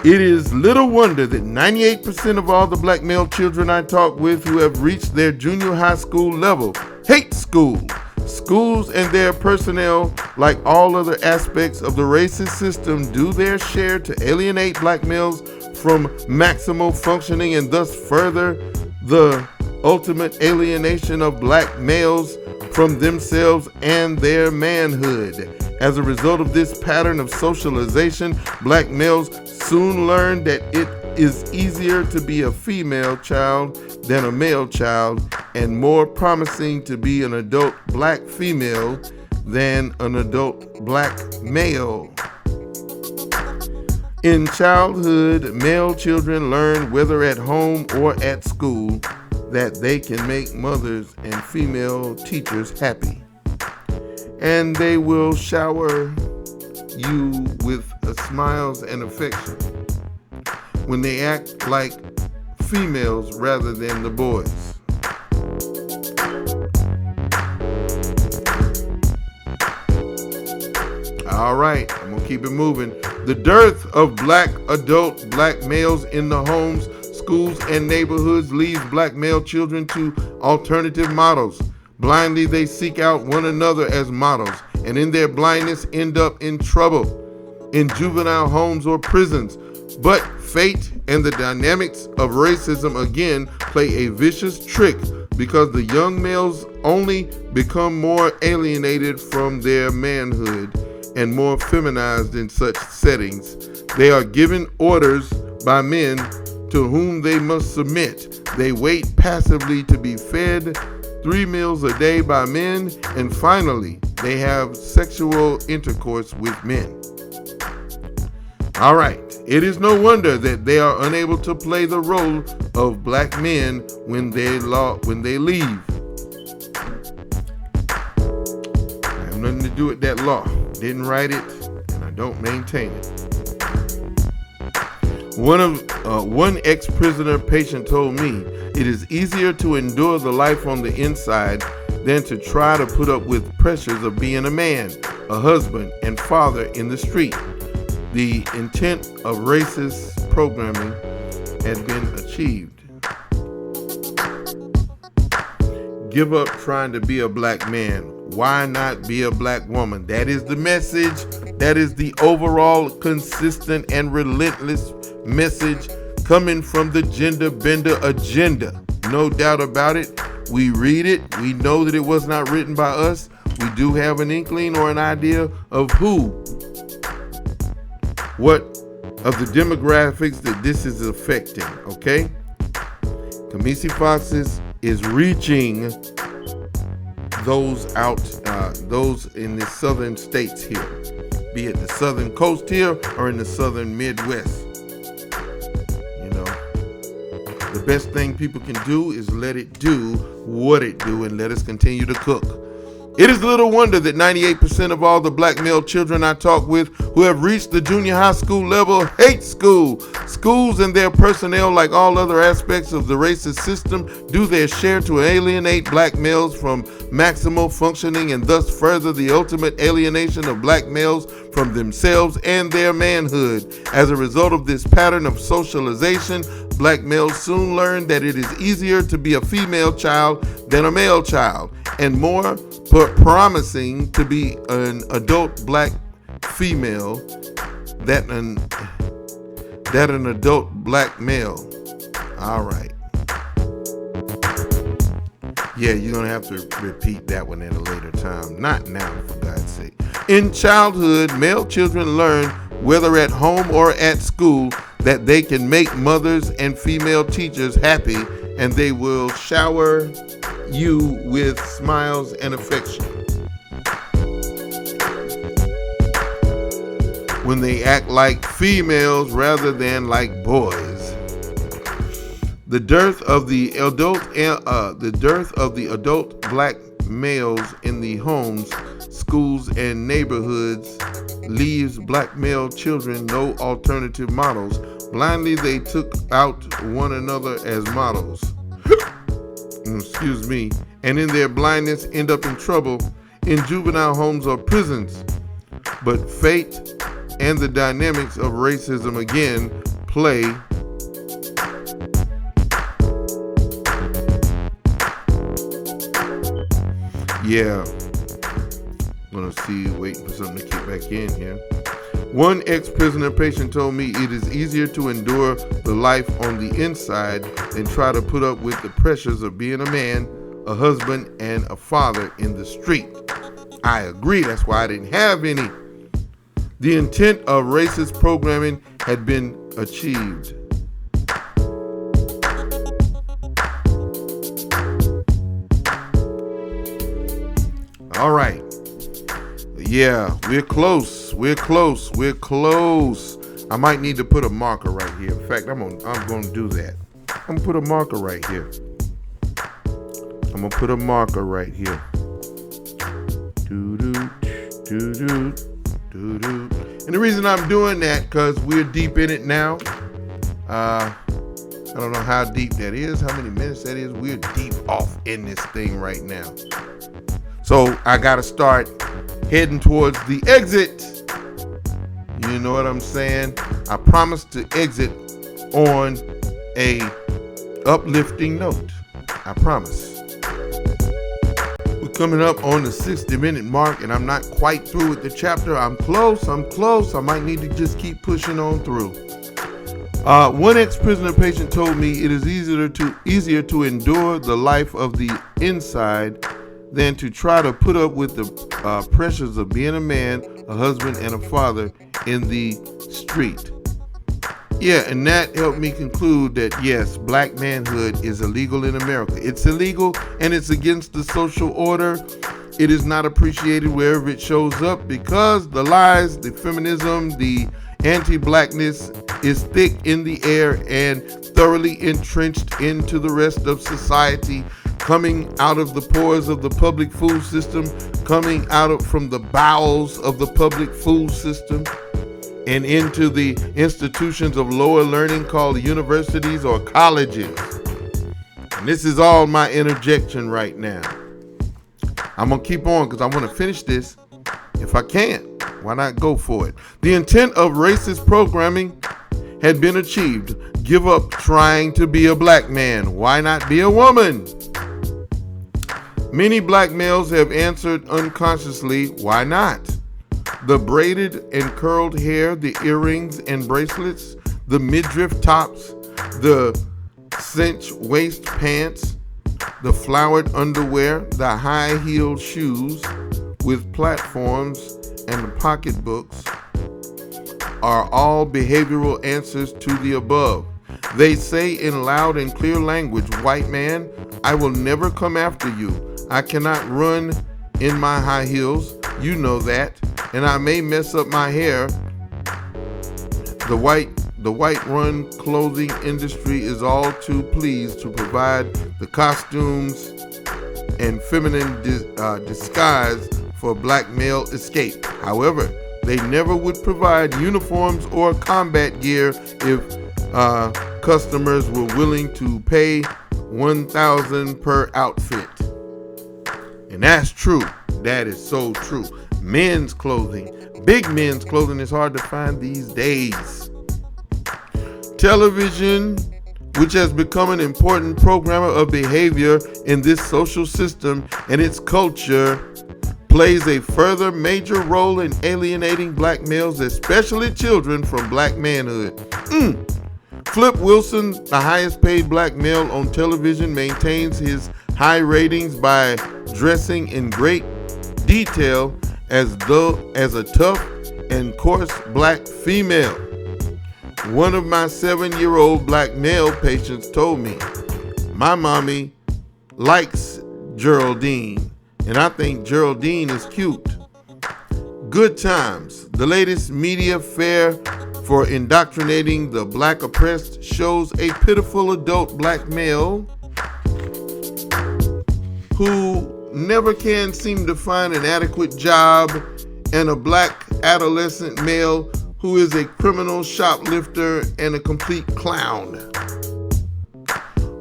It is little wonder that 98% of all the black male children I talk with who have reached their junior high school level hate school. Schools and their personnel, like all other aspects of the racist system, do their share to alienate black males from maximal functioning and thus further the ultimate alienation of black males from themselves and their manhood. As a result of this pattern of socialization, black males soon learn that it is easier to be a female child than a male child, and more promising to be an adult black female than an adult black male. In childhood, male children learn, whether at home or at school, that they can make mothers and female teachers happy. And they will shower you with smiles and affection when they act like females rather than the boys. All right, I'm gonna keep it moving. The dearth of black males in the homes, schools, and neighborhoods leads black male children to alternative models. Blindly, they seek out one another as models, and in their blindness end up in trouble in juvenile homes or prisons. But fate and the dynamics of racism again play a vicious trick, because the young males only become more alienated from their manhood and more feminized in such settings. They are given orders by men to whom they must submit. They wait passively to be fed 3 meals a day by men, and finally, they have sexual intercourse with men. All right, it is no wonder that they are unable to play the role of black men when they leave. I have nothing to do with that law. Didn't write it, and I don't maintain it. One ex-prisoner patient told me, it is easier to endure the life on the inside than to try to put up with pressures of being a man, a husband, and father in the street. The intent of racist programming had been achieved. Give up trying to be a black man. Why not be a black woman? That is the message. That is the overall consistent and relentless message coming from the gender bender agenda. No doubt about it. We read it. We know that it was not written by us. We do have an inkling or an idea of what of the demographics that this is affecting, okay? Khamisi Foxes is reaching those in the southern states here, be it the southern coast here or in the southern Midwest. You know, the best thing people can do is let it do what it do and let us continue to cook. It is little wonder that 98% of all the black male children I talk with who have reached the junior high school level hate school. Schools and their personnel, like all other aspects of the racist system, do their share to alienate black males from maximal functioning and thus further the ultimate alienation of black males from themselves and their manhood. As a result of this pattern of socialization, black males soon learn that it is easier to be a female child than a male child, and more promising to be an adult black female than an adult black male. All right. Yeah, you're going to have to repeat that one at a later time. Not now, for God's sake. In childhood, male children learn, whether at home or at school, that they can make mothers and female teachers happy, and they will shower you with smiles and affection. When they act like females rather than like boys. The dearth of the adult black males in the homes, schools, and neighborhoods leaves black male children no alternative models. Blindly, they took out one another as models. Excuse me. And in their blindness end up in trouble in juvenile homes or prisons. But fate and the dynamics of racism again play waiting for something to kick back in here. One ex-prisoner patient told me it is easier to endure the life on the inside than try to put up with the pressures of being a man, a husband, and a father in the street. I agree, that's why I didn't have any. The intent of racist programming had been achieved. All right. Yeah, we're close. I might need to put a marker right here. In fact, I'm going to do that. I'm going to put a marker right here. And the reason I'm doing that, because we're deep in it now. I don't know how deep that is, how many minutes that is. We're deep off in this thing right now. So I got to start heading towards the exit. You know what I'm saying? I promise to exit on a uplifting note. I promise. We're coming up on the 60-minute mark, and I'm not quite through with the chapter. I'm close. I might need to just keep pushing on through. One ex-prisoner patient told me it is easier to endure the life of the inside than to try to put up with the pressures of being a man, a husband, and a father in the street. Yeah, and that helped me conclude that yes, black manhood is illegal in America. It's illegal and it's against the social order. It is not appreciated wherever it shows up because the lies, the feminism, the anti-blackness is thick in the air and thoroughly entrenched into the rest of society, coming out of the pores of the public food system, coming from the bowels of the public food system, and into the institutions of lower learning called universities or colleges. And this is all my interjection right now. I'm going to keep on because I want to finish this if I can. Why not go for it? The intent of racist programming had been achieved. Give up trying to be a black man. Why not be a woman? Many black males have answered unconsciously, why not? The braided and curled hair, the earrings and bracelets, the midriff tops, the cinch waist pants, the flowered underwear, the high-heeled shoes with platforms and the pocketbooks. are all behavioral answers to the above. They say in loud and clear language, white man, I will never come after you. I cannot run in my high heels, you know that, and I may mess up my hair. The white run clothing industry is all too pleased to provide the costumes and feminine disguise for black male escape. However, they never would provide uniforms or combat gear if customers were willing to pay $1,000 per outfit. And that's true. That is so true. Men's clothing, big men's clothing is hard to find these days. Television, which has become an important programmer of behavior in this social system and its culture, plays a further major role in alienating black males, especially children, from black manhood. Flip Wilson, the highest paid black male on television, maintains his high ratings by dressing in great detail as a tough and coarse black female. One of my 7-year-old black male patients told me, my mommy likes Geraldine, and I think Geraldine is cute. Good Times, the latest media fare for indoctrinating the black oppressed, shows a pitiful adult black male who never can seem to find an adequate job, and a black adolescent male who is a criminal shoplifter and a complete clown.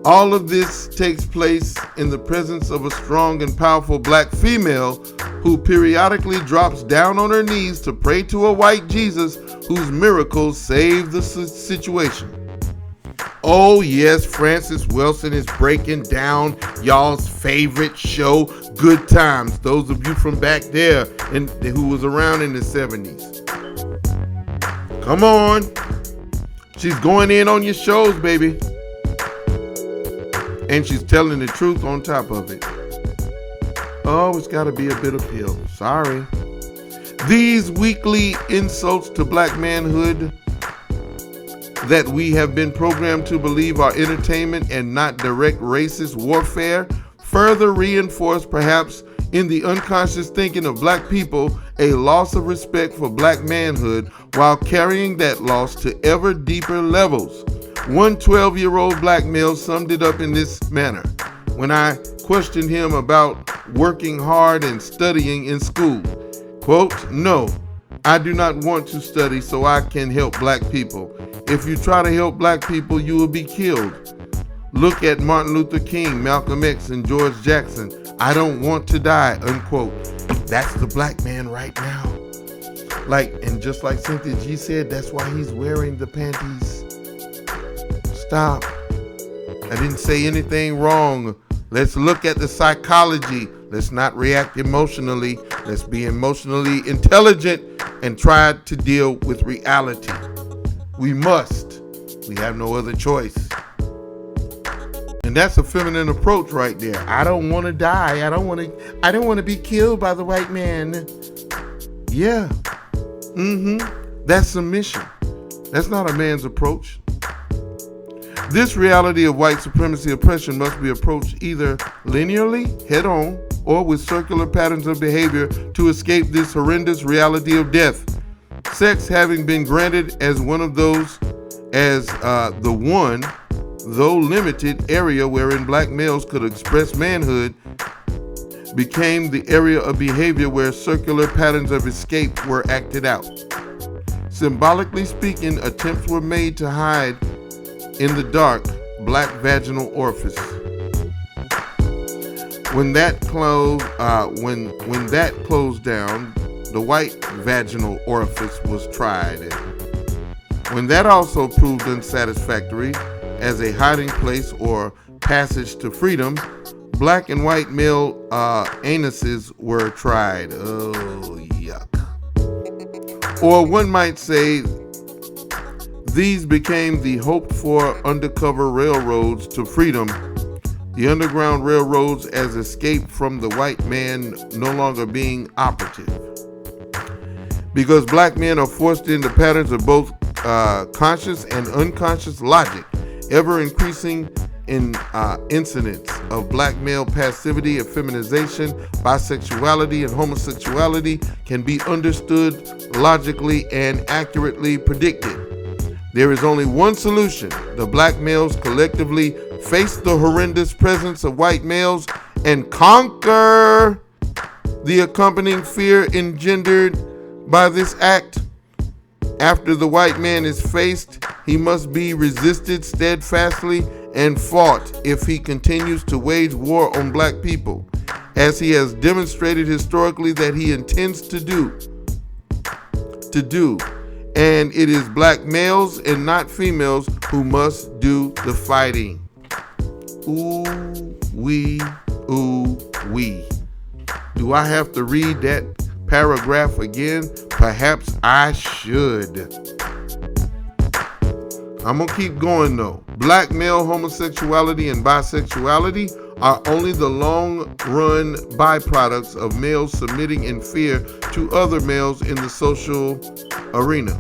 All of this takes place in the presence of a strong and powerful black female who periodically drops down on her knees to pray to a white Jesus whose miracles save the situation. Oh yes, Francis Wilson is breaking down y'all's favorite show, Good Times. Those of you from back there and who was around in the 70s. Come on. She's going in on your shows, baby. And she's telling the truth on top of it. Oh, it's got to be a bitter pill. Sorry. These weekly insults to black manhood that we have been programmed to believe are entertainment and not direct racist warfare further reinforce, perhaps in the unconscious thinking of black people, a loss of respect for black manhood while carrying that loss to ever deeper levels. One 12-year-old black male summed it up in this manner when I questioned him about working hard and studying in school. Quote, no, I do not want to study so I can help black people. If you try to help black people, you will be killed. Look at Martin Luther King, Malcolm X, and George Jackson. I don't want to die, unquote. That's the black man right now. And just like Cynthia G said, that's why he's wearing the panties. Stop. I didn't say anything wrong. Let's look at the psychology. Let's not react emotionally. Let's be emotionally intelligent and try to deal with reality. We must. We have no other choice. And that's a feminine approach right there. I don't want to die. I don't want to be killed by the white man. Yeah. That's submission. That's not a man's approach. This reality of white supremacy oppression must be approached either linearly, head on, or with circular patterns of behavior to escape this horrendous reality of death. Sex having been granted as one of those, as the one, though limited, area wherein black males could express manhood, became the area of behavior where circular patterns of escape were acted out. Symbolically speaking, attempts were made to hide in the dark black vaginal orifice. When that closed down, the white vaginal orifice was tried. When that also proved unsatisfactory as a hiding place or passage to freedom, black and white male anuses were tried. Oh, yuck. Or one might say these became the hoped-for undercover railroads to freedom, the underground railroads as escape from the white man no longer being operative. because black men are forced into patterns of both conscious and unconscious logic, ever increasing in incidence of black male passivity, effeminization, bisexuality, and homosexuality can be understood logically and accurately predicted. There is only one solution. The black males collectively face the horrendous presence of white males and conquer the accompanying fear engendered by this act. After the white man is faced, he must be resisted steadfastly and fought if he continues to wage war on black people, as he has demonstrated historically that he intends to do. And it is black males and not females who must do the fighting. Ooh wee. Do I have to read that paragraph again? Perhaps I should. I'm gonna keep going though. Black male homosexuality and bisexuality are only the long-run byproducts of males submitting in fear to other males in the social arena.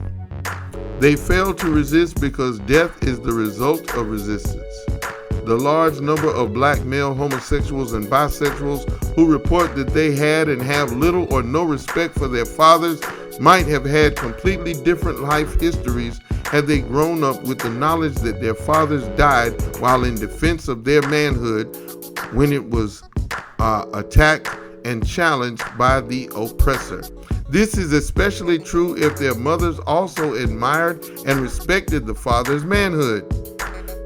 They fail to resist because death is the result of resistance. The large number of black male homosexuals and bisexuals who report that they had and have little or no respect for their fathers might have had completely different life histories had they grown up with the knowledge that their fathers died while in defense of their manhood when it was attacked and challenged by the oppressor. This is especially true if their mothers also admired and respected the father's manhood.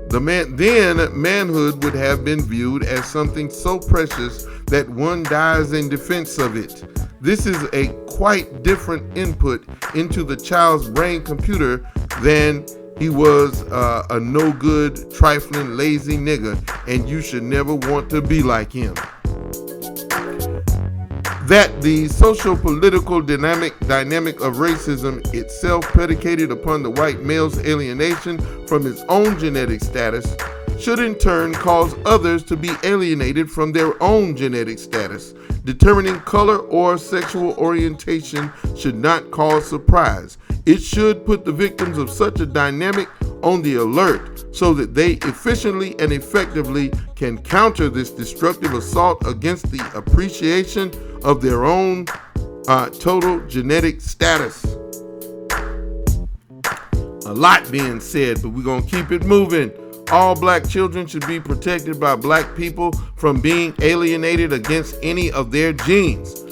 Then manhood would have been viewed as something so precious that one dies in defense of it. This is a quite different input into the child's brain computer than he was a no good, trifling, lazy nigger, and you should never want to be like him. That the social-political dynamic of racism itself predicated upon the white male's alienation from his own genetic status should in turn cause others to be alienated from their own genetic status. Determining color or sexual orientation should not cause surprise. It should put the victims of such a dynamic on the alert so that they efficiently and effectively can counter this destructive assault against the appreciation of their own total genetic status. A lot being said, but we're going to keep it moving. All black children should be protected by black people from being alienated against any of their genes,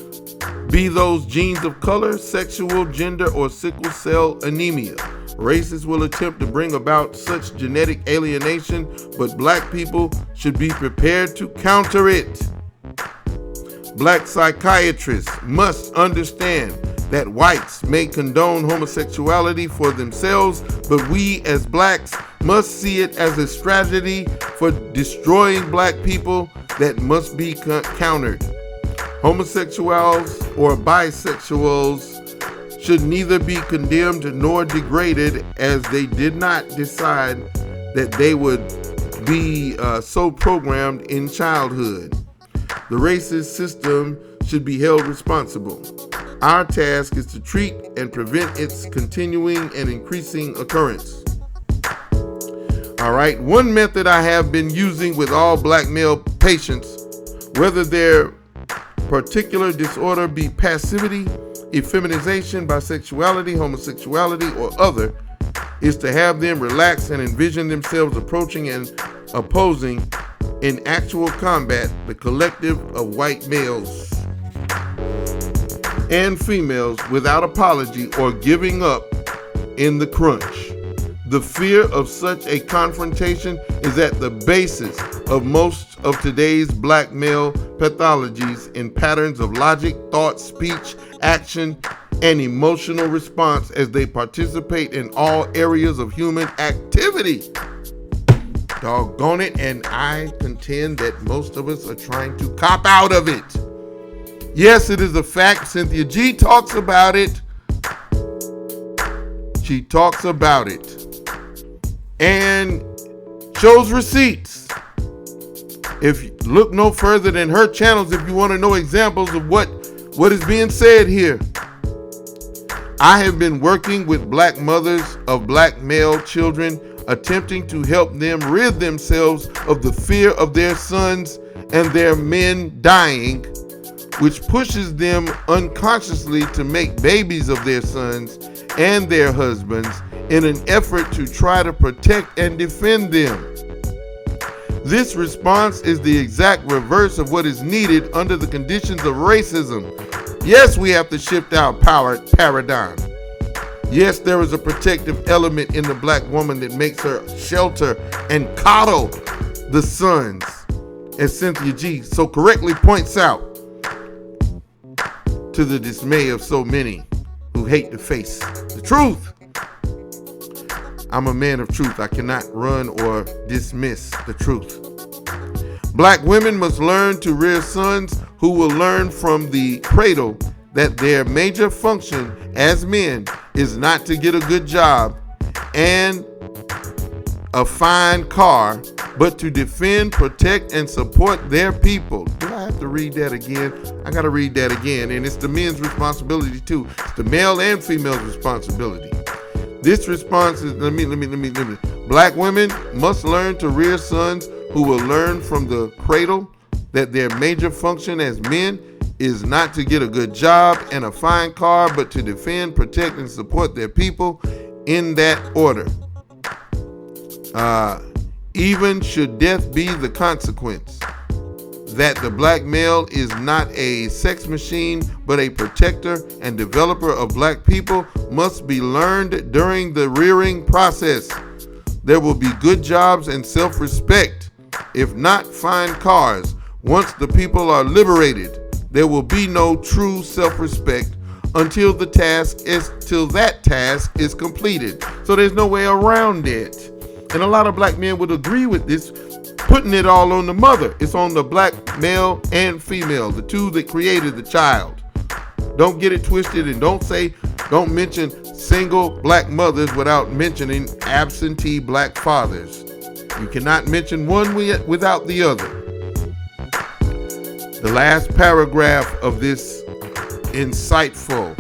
be those genes of color, sexual, gender, or sickle cell anemia. Racists will attempt to bring about such genetic alienation, but black people should be prepared to counter it. Black psychiatrists must understand that whites may condone homosexuality for themselves, but we as blacks must see it as a strategy for destroying black people that must be countered. Homosexuals or bisexuals should neither be condemned nor degraded, as they did not decide that they would be so programmed in childhood. The racist system should be held responsible. Our task is to treat and prevent its continuing and increasing occurrence. All right, one method I have been using with all black male patients, whether their particular disorder be passivity, effeminization, bisexuality, homosexuality, or other, is to have them relax and envision themselves approaching and opposing in actual combat the collective of white males and females without apology or giving up in the crunch. The fear of such a confrontation is at the basis of most of today's black male pathologies and patterns of logic, thought, speech, action, and emotional response as they participate in all areas of human activity. Doggone it, and I contend that most of us are trying to cop out of it. Yes, it is a fact. Cynthia G talks about it. She talks about it and shows receipts. If you look no further than her channels, if you want to know examples of what is being said here. I have been working with black mothers of black male children, attempting to help them rid themselves of the fear of their sons and their men dying, which pushes them unconsciously to make babies of their sons and their husbands in an effort to try to protect and defend them. This response is the exact reverse of what is needed under the conditions of racism. Yes, we have to shift our power paradigm. Yes, there is a protective element in the black woman that makes her shelter and coddle the sons, as Cynthia G so correctly points out, to the dismay of so many who hate to face the truth. I'm a man of truth. I cannot run or dismiss the truth. Black women must learn to rear sons who will learn from the cradle that their major function as men is not to get a good job and a fine car, but to defend, protect, and support their people. Do I have to read that again? I gotta read that again. And it's the men's responsibility too. It's the male and female's responsibility. This response is, let me. Black women must learn to rear sons who will learn from the cradle that their major function as men is not to get a good job and a fine car, but to defend, protect, and support their people in that order. Even should death be the consequence, that the black male is not a sex machine, but a protector and developer of black people must be learned during the rearing process. There will be good jobs and self-respect, if not fine cars. Once the people are liberated, there will be no true self-respect until that task is completed. So there's no way around it. And a lot of black men would agree with this, putting it all on the mother. It's on the black male and female, the two that created the child. Don't get it twisted, and don't mention single black mothers without mentioning absentee black fathers. You cannot mention one without the other. The last paragraph of this insightful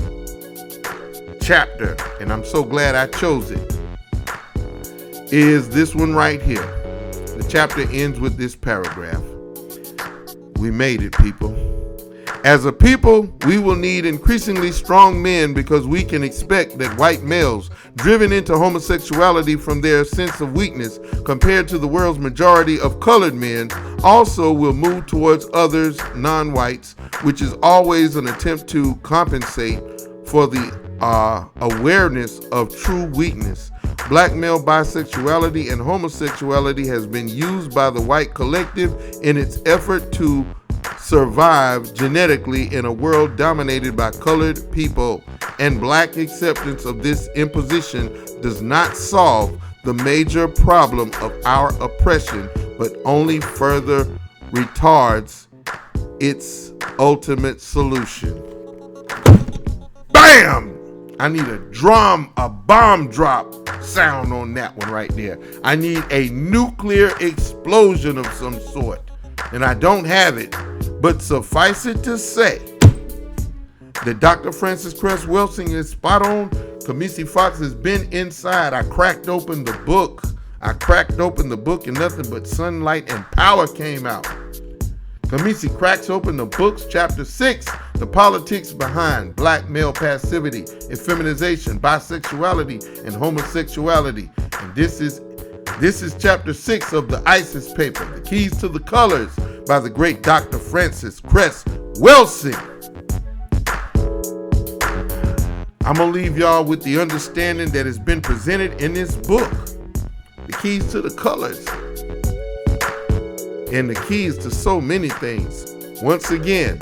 chapter, and I'm so glad I chose it, is this one right here. The chapter ends with this paragraph. We made it, people. As a people, we will need increasingly strong men because we can expect that white males, driven into homosexuality from their sense of weakness compared to the world's majority of colored men, also will move towards others, non-whites, which is always an attempt to compensate for the awareness of true weakness. Black male bisexuality and homosexuality has been used by the white collective in its effort to survive genetically in a world dominated by colored people, and black acceptance of this imposition does not solve the major problem of our oppression, but only further retards its ultimate solution. Bam! I need a bomb drop sound on that one right there. I need a nuclear explosion of some sort, and I don't have it. But suffice it to say that Dr. Francis Cress Welsing is spot on. Khamisi Fox has been inside. I cracked open the book and nothing but sunlight and power came out. Khamisi cracks open the books, chapter 6, the politics behind black male passivity, effeminization, bisexuality, and homosexuality. And this is chapter 6 of the ISIS paper, The Keys to the Colors, by the great Dr. Francis Cress Welsing. I'm going to leave y'all with the understanding that has been presented in this book, The Keys to the Colors, and the keys to so many things. Once again,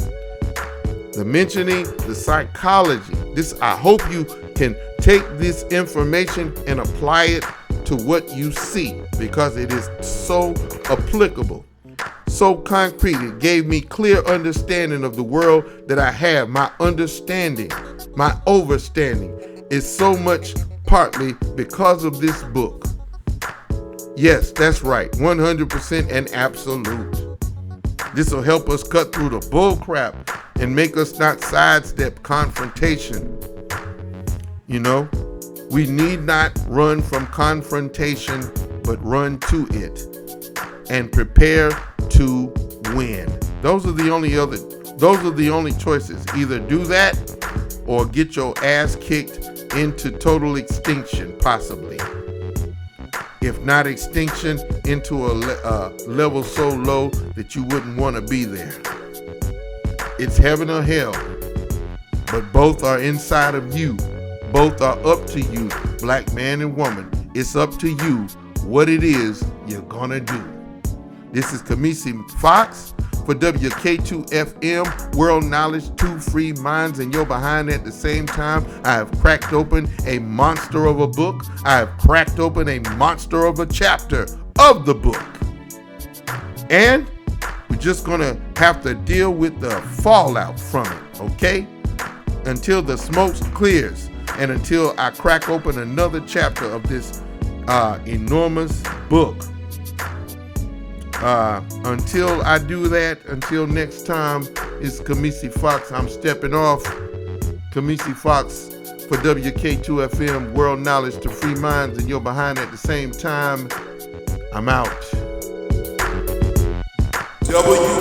the mentioning, the psychology. I hope you can take this information and apply it to what you see, because it is so applicable, so concrete. It gave me clear understanding of the world that I have. My understanding, my overstanding is so much partly because of this book. Yes, that's right, 100% and absolute. This will help us cut through the bull crap and make us not sidestep confrontation You know, we need not run from confrontation, but run to it and prepare to win. Those are the only choices. Either do that or get your ass kicked into total extinction, possibly. If not extinction, into a level so low that you wouldn't want to be there. It's heaven or hell, but both are inside of you. Both are up to you, black man and woman. It's up to you what it is you're gonna do. This is Khamisi Fox for WK2FM, World Knowledge, Two Free Minds, and you're behind at the same time. I have cracked open a monster of a book. I have cracked open a monster of a chapter of the book. And we're just gonna have to deal with the fallout from it, okay? Until the smoke clears and until I crack open another chapter of this enormous book. Until I do that, until next time, it's Khamisi Fox. I'm stepping off. Khamisi Fox for WK2FM, World Knowledge to Free Minds, and you're behind at the same time. I'm out. W